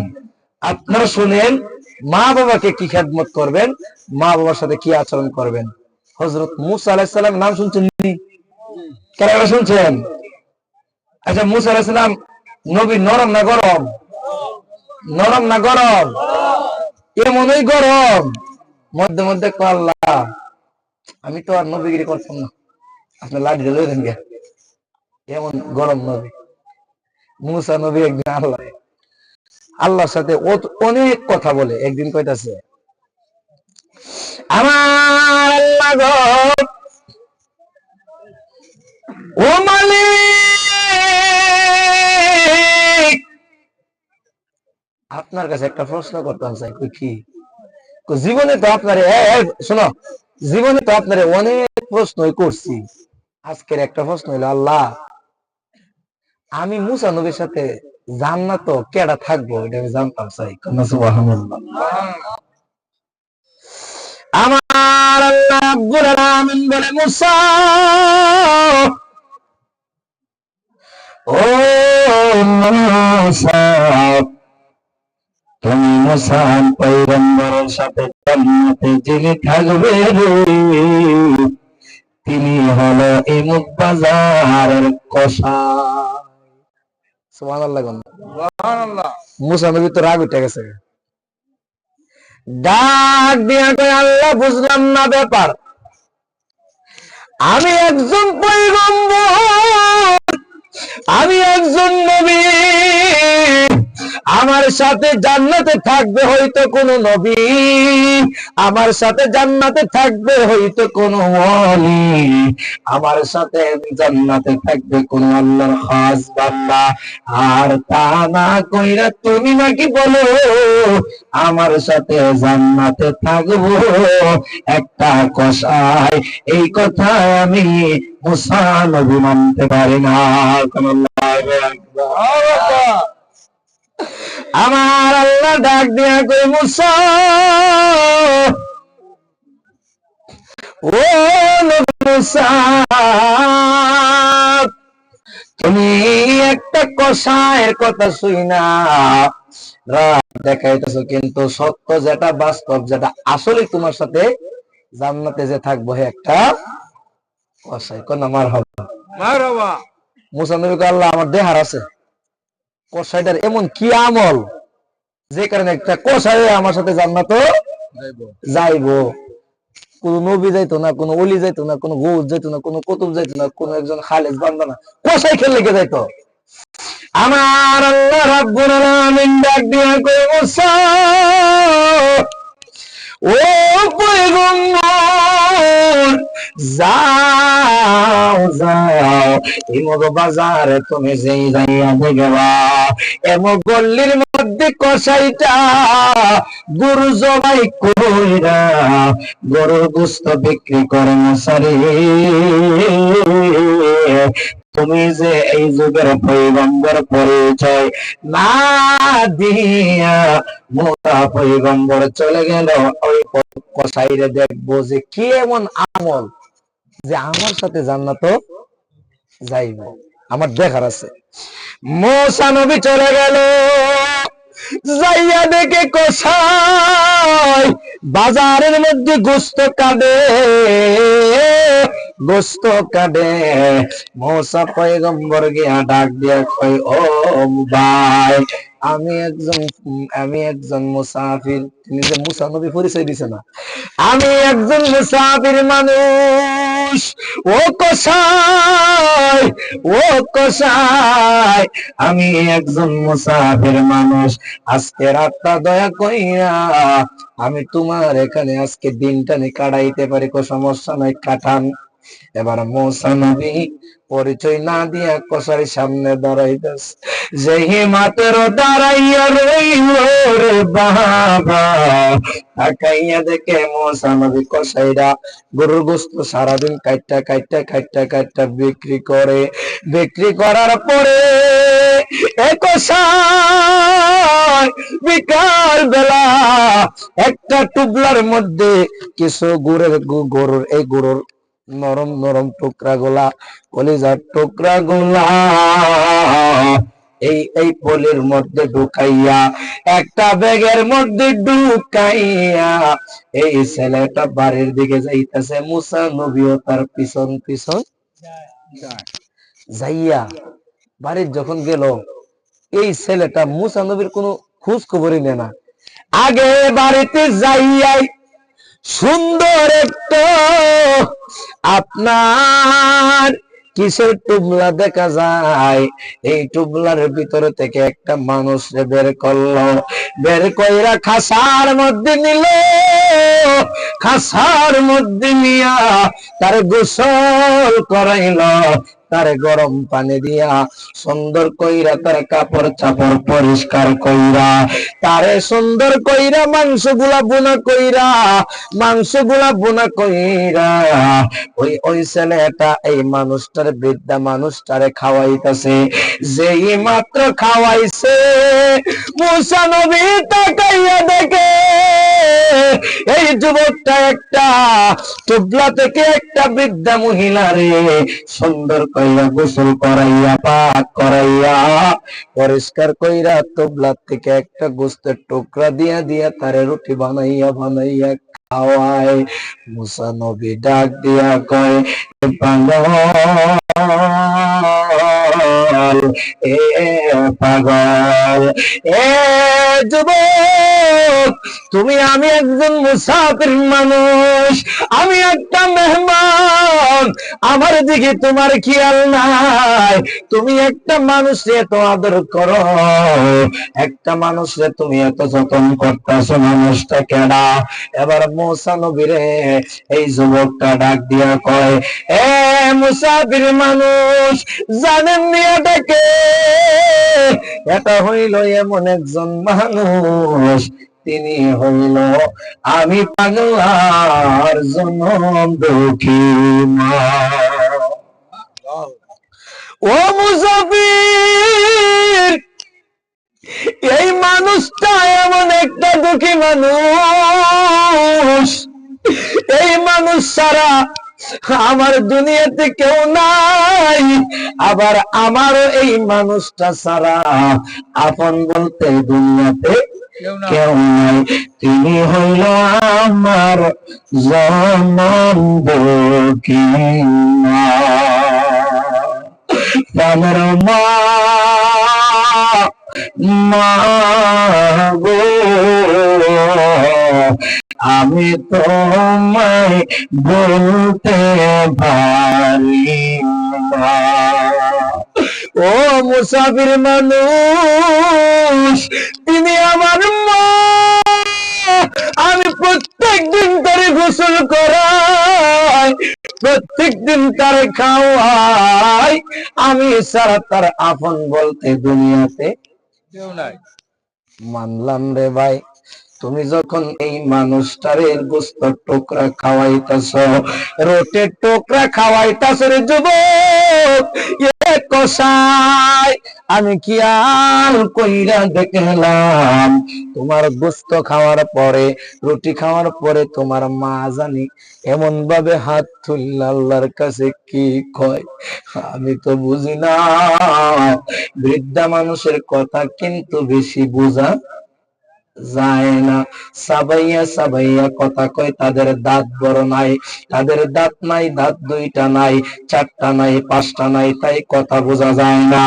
আপনারা শুনেন, মা বাবাকে কি খেদমত করবেন, মা বাবার সাথে কি আচরণ করবেন। হযরত মুসা আলাইহিস সালাম নাম শুনছেন? কারা শুনছেন? আচ্ছা, মুসা আলাইহিস সালাম নবী নরম না গরম? নরম না গরম? এমনই গরম, মধ্যে মধ্যে আল্লাহ আমি তো আর নবীগিরি করতাম না, আপনি লাঠি লয়ে দেন গিয়া, এমন গরম নবী। মুসা নবী একদিন আল্লাহর সাথে অনেক কথা বলে। একদিন কইতাছে, আমার আল্লাহ গো, ও মালিক, আপনার কাছে একটা প্রশ্ন করতাম চাই। কি? জীবনে তো আপনারে, শোনো, জীবনে তো আপনারে অনেক প্রশ্নই করছি, আজকের একটা প্রশ্ন হইলো, আল্লাহ আমি মুসা নবীর সাথে জান্নাত কেডা থাকবো এটা আমি জানতাম চাই। সুবহানাল্লাহ। আমার আল্লাহ রাব্বুল আলামিন বলে, মুসা ও মুসা, তুমি মুসা পয়গম্বরের সাথে জান্নাতে যিনি থাকবে রে, তিনি হলো এই বাজারের কসাই। সুবহানাল্লাহ। সুবহানাল্লাহ। মুসা নবী তো রাগ উঠে গেছে, ডাক দিয়া কয়, আল্লাহ বুঝলাম না ব্যাপার, আমি একজন পয়গম্বর, আমি একজন নবী, আমার সাথে জান্নাতে থাকবে হয়তো কোন নবী, আমার সাথে জান্নাতে থাকবে হয়তো কোন ওলি, আমার সাথে জান্নাতে থাকবে কোন আল্লাহর খাস বান্দা, আর তা না কইরা তুমি নাকি বলো আমার সাথে জান্নাতে থাকবো একটা কসাই। এই কথা আমি মুসা নবী মানতে পারি না। আমার আল্লাহ ডাক দিয়া কই, মুসা ও মুসা, তুমি একটা কসাইয়ের কথা শুই না রাগ দেখাইতেছো, কিন্তু সত্য যেটা, বাস্তব যেটা, আসলে তোমার সাথে জান্নাতে যে থাকবো একটা কসাই। কোন আমার হবে মারহাবা। মুসা নবী কয়, আল্লাহ আমার দেহার আছে, কসাইটার এমন কি আমল যে কারণে একটা কসাই আমার সাথে জান্নাতে যাইবো। কোন নবী যাইতো না, কোন ওলি যাইতো না, কোন গৌস যাইতো না, কোন কুতুব যাইতো না, কোন একজন খালেজ বান্দা না, কসাই খেলে কে যাইতো। আমার আল্লাহ রাব্বুল আলামিন ডাক দিয়া কই, মুসা ও পয়গম্বর, যাও যাও ইমদ বাজারে তুমি যেই যাইয়া দেখবা এমন গল্লির মধ্যে কসাইটা গরু জবাই কইরা গরুর গোশত বিক্রি করে মশারি। তুমি যে এই যুগের পয়গম্বর পরিচয় না দিয়া মোটা পয়গম্বর চলে গেল, ওই কসাইরে দেখবো যে কি এমন আমল যে আমার সাথে জান্নাতে যাইব, আমার দেখার আছে। মুসা নবী চলে গেল, যাইয়া দেখে কসাই বাজারের মধ্যে গোশত কাটে, গোশত কাটে। মুসা পয়গম্বর গিয়া ডাক দিয়া কয়, ও ভাই, আমি একজন মুসাফির। তিনি যে মুসা নবী পরিচয় দিছে না, আমি একজন মুসাফির মানুষ। ও কসাই, ও কসাই, আমি একজন মুসাফির মানুষ, আজকে রাতটা দয়া কইরা আমি তোমার এখানে আজকে দিনটা কাটাইতে পারি, কোনো সমস্যা নাই, কাটান। এবার মুসা নবী পরিচয় না দিয়া কসাইয়ের সামনে দাঁড়াইতেছে, যেই মাত্র দাঁড়াইয়া রইল রে বাবা, তাকাইয়া দেখে মুসা নবী কসাইরা গরুর গোশত সারাদিন কাইট্টা কাইট্টা কাইট্টা কাইট্টা বিক্রি করে। বিক্রি করার পরে কসাই বিকাল বেলা একটা টুবলার মধ্যে কিছু গরুর এই গরুর নরম নরম টুকরা গুলা, কলিজার টুকরা গুলা এই পলির মধ্যে ঢুকাইয়া একটা ব্যাগের মধ্যে ঢুকাইয়া এই ছেলেটা বাড়ির দিকে যাইতেছে। মুসা নবীও তার পিছন পিছন যাইয়া বাড়ির যখন গেল, এই ছেলেটা মুসা নবীর কোনো খোঁজ খবরই নেয় না। আগে বাড়িতে যাইয়াই সুন্দর একটা আপনার কিসের টুবলা দেখা যায়, এই টুবলার ভিতরে থেকে একটা মানুষ বের করলো, বের কইরা খাসার মধ্যে নিল, খাসার মধ্যে নিয়া তার গোসল করাইল, তারে গরম পানি দিয়া সুন্দর কইরা তার কাপড় চাপড় পরিষ্কার কইরা তারে সুন্দর কইরা মাংসগুলা বুনা কইরা ওই ছেলেটা এই মানুষটার বৃদ্ধা মানুষটারে খাওয়াইতাছে। যেই মাত্র খাওয়াইছে মুসা নবী তাকাইয়া দেখে এই যুবকটা একটা টুবলা থেকে একটা বৃদ্ধা মহিলারে সুন্দর কইরা গোসল করাইয়া পাক করাইয়া পরিষ্কার কইরা টুবলা থেকে একটা গোস্তের টুকরা দিয়া দিয়া তারে রুটি বানাইয়া খাওয়ায়। মুসা নবী ডাক দিয়া কয়, পাগল এ পাগল এ যুবক, আমি একজন মুসাফির মানুষ, আমি একটা মেহমান, আমার দিকে তোমার খেয়াল নাই। তুমি একটা মানুষকে এত আদর করো, একটা মানুষকে তুমি এত যত্ন করতেছো, মানুষটা কেডা? এবার মুসা নবীরে এই যুবকটা ডাক দিয়া কয়, এ মুসাফির মানুষ, জানেননি এটাকে? এটা হইল এমন একজন মানুষ, তিনি হইল আমি পাগলার জনম দুঃখী মা। ও মুসাফির, এই মানুষটা এমন একটা দুঃখী মানুষ, এই মানুষ ছাড়া আমার দুনিয়াতে কেউ নাই, আবার আমারও এই মানুষটা ছাড়া আপন বলতে দুনিয়াতে কেউ নাই। তিনি হইল আমার জনম দুঃখী মা, প্রাণের মা, মা গো, আমি তোমায় বলতে পারি না। ও মুসাফির মানুষ, তিনি আমার মা, আমি প্রত্যেক দিন তারে গোসল করাই, প্রত্যেক দিন তারে খাওয়াই, আমি সারা তার আপন বলতে দুনিয়াতে কেউ নাই। মানলাম রে ভাই, তুমি যখন এই মানুষটারে গোস্তের টুকরা খাওয়াইতাছ, রোটের টুকরা খাওয়াইতাছ রে যুবক, কসাই আমি খেয়াল কইরা দেখলাম তোমার গোস্ত খাওয়ার পরে, রুটি খাওয়ার পরে তোমার মা জানি এমন ভাবে হাত তুললা আল্লাহর কাছে কি কয়, আমি তো বুঝি না। বৃদ্ধা মানুষের কথা কিন্তু বেশি বোঝা যায় না, সাবাইয়া সাবাইয়া কথা কয়। তাদের দাঁত বড় নাই, তাদের দাঁত নাই, দাঁত দুইটা নাই, চারটা নাই, পাঁচটা নাই, তাই কথা বোঝা যায় না।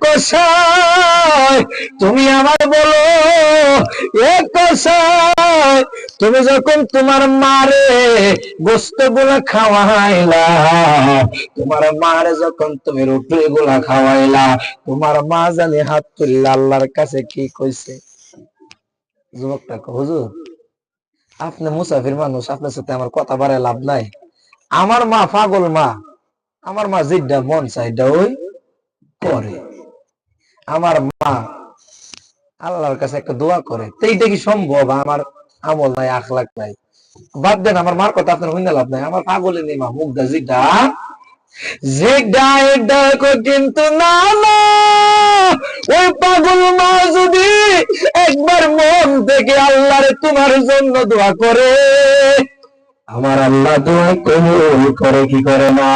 কসাই তুমি আমার বলো, কসাই তুমি যখন তোমার মারে গোস্ত গুলা খাওয়াইলা, তোমার মারে যখন তুমি রুটি গুলা খাওয়াইলা, তোমার মা জানি হাত তুললা আল্লাহর কাছে কি কইছে? যুবকটা হুজুর, আপনি মুসাফির মানুষ, আপনার সাথে আমার কথা বাড়ায় লাভ নাই। আমার মা পাগল মা, আমার মা যেটা মন চাইটা ওই করে। আমার মা আল্লাহর কাছে একটা দোয়া করে, তো এইটা কি সম্ভব? আমার আমল নাই, আখলাক নাই, বাদ দেন, আমার মার কথা আপনার হইনা লাভ নাই। আমার পাগলের নেই মা, মুগ্ধা যেটা কিন্তু না না, ওই পাগল মা যদি একবার মন থেকে আল্লাহরে তোমার জন্য দোয়া করে, আমার আল্লাহ দোয়া কবুল করে কি করে না?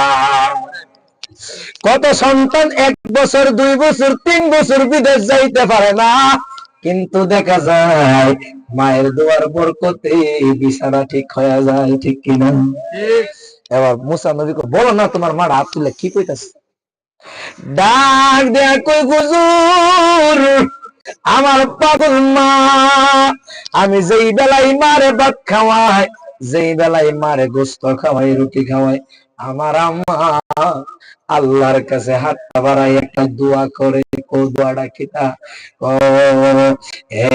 কত সন্তান 1 বছর 2 বছর 3 বছর বিদেশ যাইতে পারে না, কিন্তু দেখা যায় মায়ের দোয়ার বরকতে বিছানা ঠিক হয়ে যায়, ঠিক কিনা? এবার মুসা নবী বলো না, তোমার মা হাত তুলে কি কইতাছে? ডাক দেয়া কই, হুজুর আমার পাগল মা, আমি যেই বেলায় মারে ভাত খাওয়াই, যেই বেলায় মারে গোস্ত খাওয়াই, রুটি খাওয়াই, আমার আম্মা আল্লাহর কাছে হাতটা বাড়াই একটা দোয়া করে। ও দোয়াটা কিতা? ও হে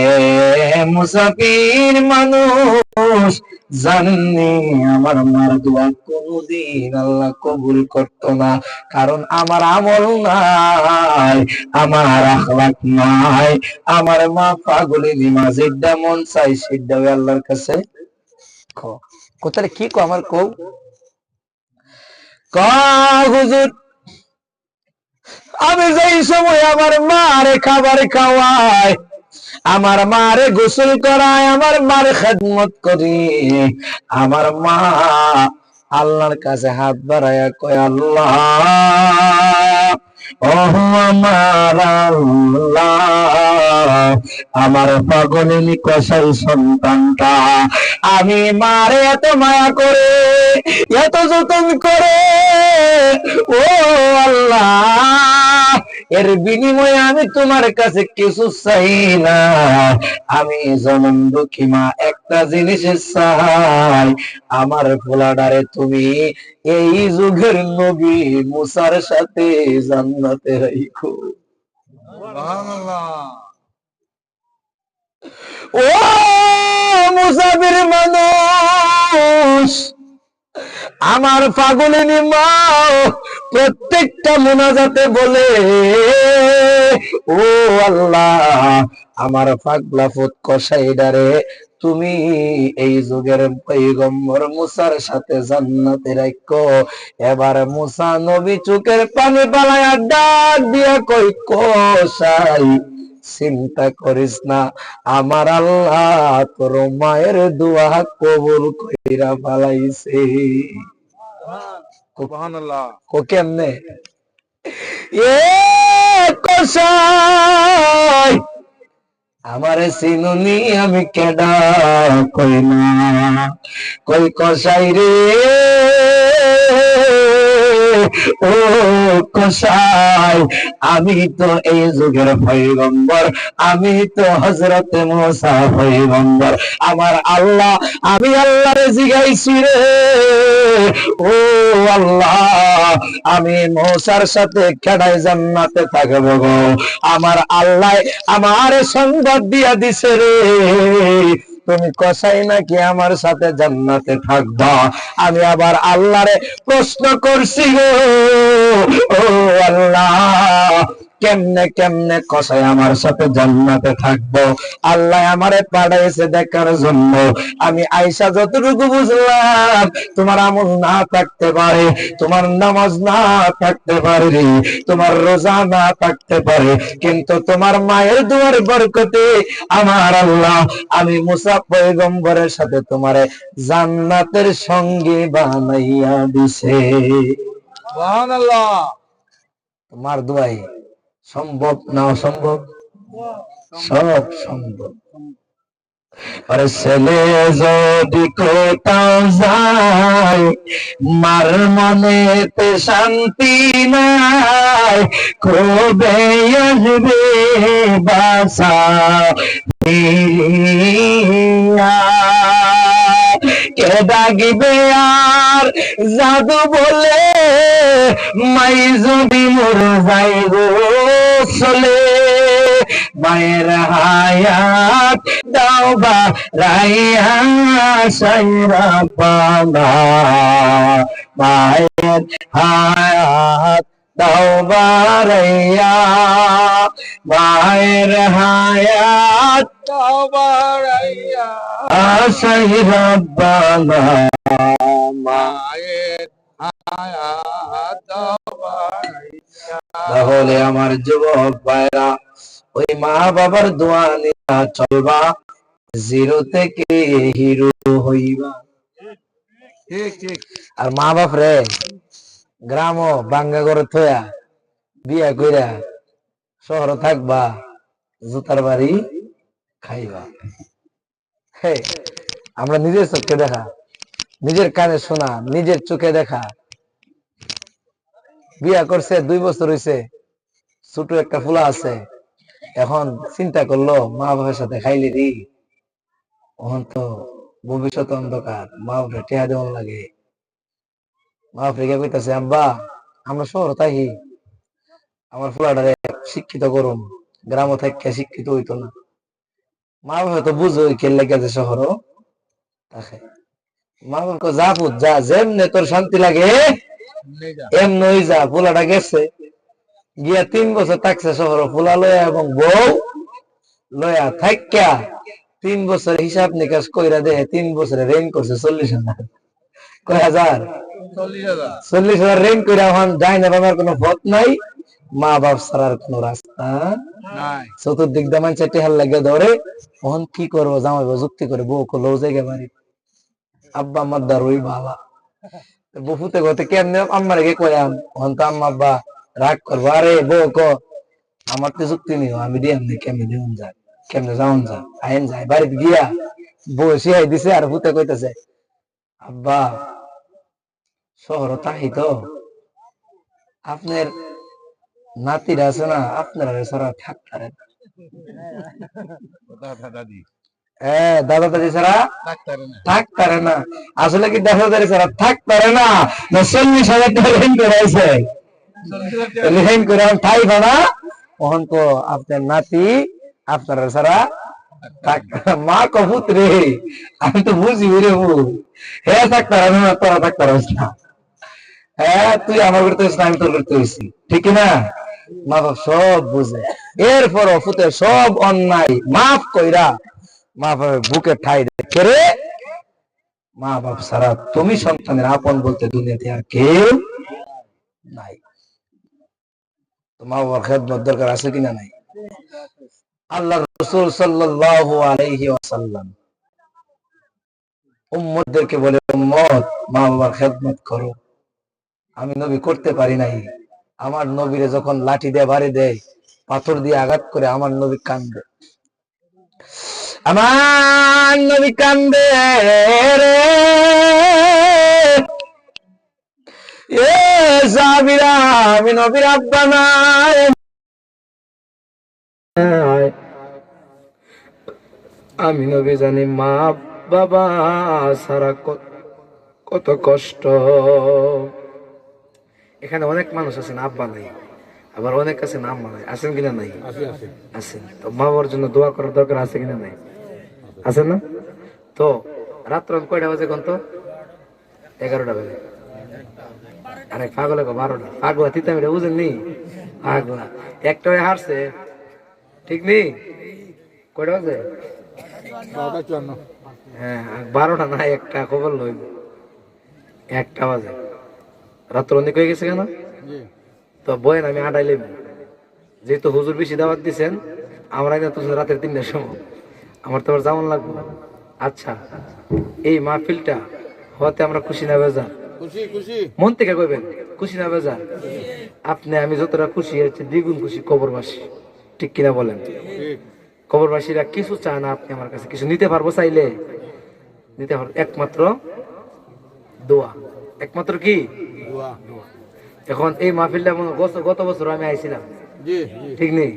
মুসাফির মানুষ, জানেননি আমার মার দোয়া কোনদিন আল্লাহ কবুল করতো না, কারণ আমার আমল নাই, আমার আখলাক নাই। আমার মা পাগলিনী মা, যেটা মন চাই সেটা আল্লাহর কাছে কোথায় কি কো আমার কৌ ক হুজুর, আমি যেই সময় আমার মারে খাবার খাওয়াই, আমার মারে গোসল করায়, আমার মারে খেদমত করি, আমার মা আল্লাহর কাছে হাত বাড়াইয়া কয়, আল্লাহ ও আমার আল্লাহ, আমার পাগলিনী কসাই সন্তানটা, আমি মারে এত মায়া করে, এত যতন করে, ও আল্লাহ, এর বিনিময়ে আমি তোমার কাছে কিছু চাই না, আমি জনম দুঃখী মা একটা জিনিসের চাই, আমার পোলাডারে তুমি এই যুগের নবী মুসার সাথে জান্নাতে রাখো। সুবহানাল্লাহ। ও মুসাফির মানুষ, আমার পাগলিনী মা প্রত্যেকটা মোনাজাতে বলে, ও আল্লাহ, আমার পাগলা ফুত কসাইডারে তুমি এই যুগের পয়গম্বর মুসার সাথে জান্নাতে রাখো। এবার মুসা নবী চোখের পানি পালায়া ডাক দিয়া কই, কসাই চিন্তা করিস না, আমার আল্লাহ তোর মায়ের দোয়া কবুল কইরা পালাইছে। সুবহানাল্লাহ। ও কেমনে? এ কসাই আমারে চিনুনি আমি কেডা? কই না, কই কসাই রে, ও কসাই, আমি তো এই যুগের পয়গম্বর, আমি তো হযরতে মুসা পয়গম্বর, আমার আল্লাহ, আমি আল্লাহরে জিগাইছি রে, ও আল্লাহ, আমি মুসার সাথে কেডাই জান্নাতে থাকবো গো? আমার আল্লাহ আমার সংবাদ দিয়া দিছে রে, তুমি কসাই নাকি আমার সাথে জান্নাতে থাকবা। আমি আবার আল্লাহরে প্রশ্ন করছি গো, ও আল্লাহ, কেমনে কেমনে কসাই আমার সাথে জান্নাতে থাকবো? আল্লাহ আমারে পাঠাইছে দেখার জন্য। আমি আয়েশা যতটুকু বুঝলাম, তোমার আমল না থাকতে পারে, তোমার নামাজ না থাকতে পারে, তোমার রোজা না থাকতে পারে, কিন্তু তোমার মায়ের দুয়ার বরকতে আমার আল্লাহ আমি মুসা পয়গম্বরের সাথে তোমারে জান্নাতের সঙ্গী বানাইয়া দিছে। সুবহানাল্লাহ। তোমার দোয়াই সম্ভব না অসম্ভব? সব সম্ভব। আরে ছেলে যদি কোথাও যায়, মার মনেতে শান্তি নাই, কবে আসবে বাসা ফিরিয়া, কে ডাকিবে আর জাদু বলে, মাই যদি মোর যাই গো চলে, মায়ের হায়াত দাও বা রাইয়া সাইরা পানা, মায়ের হায়াত দাও বা রাইয়া, মায়ের হায়াত তাওবারাইয়া সাইরা পানা, মায়ের হায়াত তাওবারাইয়া। তাহলে আমার যুবক ভাইরা, ওই মা বাবার দোয়া নিয়া চলবা, জিরো থেকে হিরো হইবা। ঠিক ঠিক। আর মা বাপ রে গ্রাম বাঙ্গা করে থয়া বিয়া কইরা শহর থাকবা, জুতার বাড়ি খাইবা। হে, আমরা নিজের চোখে দেখা, নিজের কানে শোনা, নিজের চোখে দেখা, বিয়া করছে 2 বছর হইছে, ছোট একটা ফুলা আছে, এখন চিন্তা করলো মা বাবার সাথে খাইলি রে, এখন তো ভবিষ্যৎ অন্ধকার, মা বাপরে টেহা দেওয়ান লাগে। মা বাপরে গিয়ে কইতাছে, আব্বা আমরা শহর তাই আমার ফুলাটারে শিক্ষিত করুন, গ্রাম থেকে শিক্ষিত হইতো না। মা বাবা হয়তো বুঝো খেললে গেছে শহর তাকে, মা বাবা যা পুত যা, যেমনে তোর শান্তি লাগে নে যা এমনই যা। ফুলাটা গেছে গিয়া 3 বছর থাকছে শহর, ফুলা লয়া এবং বউ লয়া থাইকা 3 বছর হিসাব নিকাশ কইরা দেয় 3 বছরে রেন করছে 40,000। কয় হাজার? 40,000 40,000 রেন করে এখন যায় না, বাবার কোনো পথ নাই, মা বাপ ছাড়ার কোনো রাস্তা নাই চতুর্দিক দিয়ে মানুষ টেহার লাগে ধরে। এখন কি করবো, জামাই বাবু যুক্তি করে বউ কো লও জায়গা বাড়ি, আব্বা আমার দারুই বাবা বহুতে গতে কেমনে আম্মার গে কয়াম, এখন তো আম্মা আব্বা রাগ করবো, আরে বউ কো আমার তো যুক্তি নিও, আমি দিয়ে এমনি কেমনে দিন যায়, কেমনে যাওন যায়, আইন যায় বাড়িতে গিয়া বউ শিহাই দিছে আর ভূতে কইতেছে আব্বা শহর তাহি তো আপনার নাতিরা আছে না, আপনারা সারা থাকতারেন, দাদা দাদি দাদা দাদি ছাড়া ডাক্তার না থাকতারে না। আসলে কি দাদা দাদি ছাড়া থাকতারে না, না 40,000 টাকা রেন করাইছে, 40,000 টাকা রেন করে ঠাই ভাড়া। ওহন তো আপনার নাতি আপনারা ছাড়া মা কবুত রে, আমি তো বুঝি রে বউ, হ্যাঁ থাকতারে না, তোরা থাকতার না, হ্যাঁ তুই আমার করতে হইছিস, আমি তোর করতে হইছি, ঠিক না? মা বাপ সব বুঝে, এরপর ফুতে সব অন্যায় মাফ কইরা মা বাপের বুকে ঠাই রেখে রে, মা বাপ ছাড়া তুমি সন্তানের আপন বলতে দুনিয়াতে আর কেউ নাই। তো মা বাবার খেদমত দরকার আছে কিনা নাই? আল্লাহ রাসূল সাল্লাল্লাহু আলাইহি ওয়াসাল্লাম উম্মতদেরকে বলে, উম্মত মা বাবার খেদমত করো। আমি নবী করতে পারি নাই, আমার নবীরে যখন লাঠি দিয়ে বাড়ি দেয়, পাথর দিয়ে আঘাত করে, আমার নবী কান্দে, আমার নবী কান্দে রে, এ সাহাবীরা আমি নবীর আব্বা নাই, আমি নবী জানি মা বাবা সারা কত কষ্ট। এখানে অনেক মানুষ আছেন আব্বা নাই, আবার অনেক আছেন আম্মা নাই, আছেন কিনা নাই? আছেন। তো মা বাবার জন্য দোয়া করার দরকার আছে কিনা নাই? আছে না? তো রাত্র কয়টা বাজে কোন তো? 11টা বাজে। আরে পাগল 12টা, পাগলা তিতামিটা বুঝেন নি? পাগলা একটা হয়ে হারছে, ঠিক নেই? কয়টা বাজে? 12:54 হ্যাঁ 12টা না, একটা খবর লইব, 1টা বাজে, রাত্র অনেক হয়ে গেছে কেন? জি তো বয়েন আমি আটাই লেব, যেহেতু হুজুর বেশি দাওয়াত দিচ্ছেন, আমরা তো রাতের 3টার সময়, আমার তো আবার যেমন লাগবে। আচ্ছা এই মাহফিলটা হতে আমরা খুশি না বেজার? খুশি খুশি মন থেকে কইবেন খুশি না বেজার? আপনি আমি যতটা খুশি হচ্ছে দ্বিগুণ খুশি কবরবাসী, ঠিক কিনা বলেন? ঠিক কবরবাসীরা কিছু চায় না, আপনি আমার কাছে কিছু নিতে পারবো, চাইলে নিতে পারবো, একমাত্র দোয়া, একমাত্র কি দোয়া এখন এই মাহফিলটা গত বছর আমি আইছিলাম, জি জি ঠিক নেই?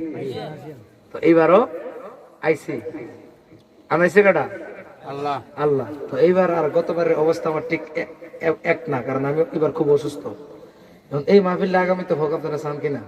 তো এইবারও আইছি, আনাইছে কাটা আল্লাহ আল্লাহ। তো এইবার আর গতবারের অবস্থা আমার ঠিক এক না, কারণ আমি এবার খুব অসুস্থ। এখন এই মাহফিলটা আগামীতে হোক, আপনারা চান কিনা?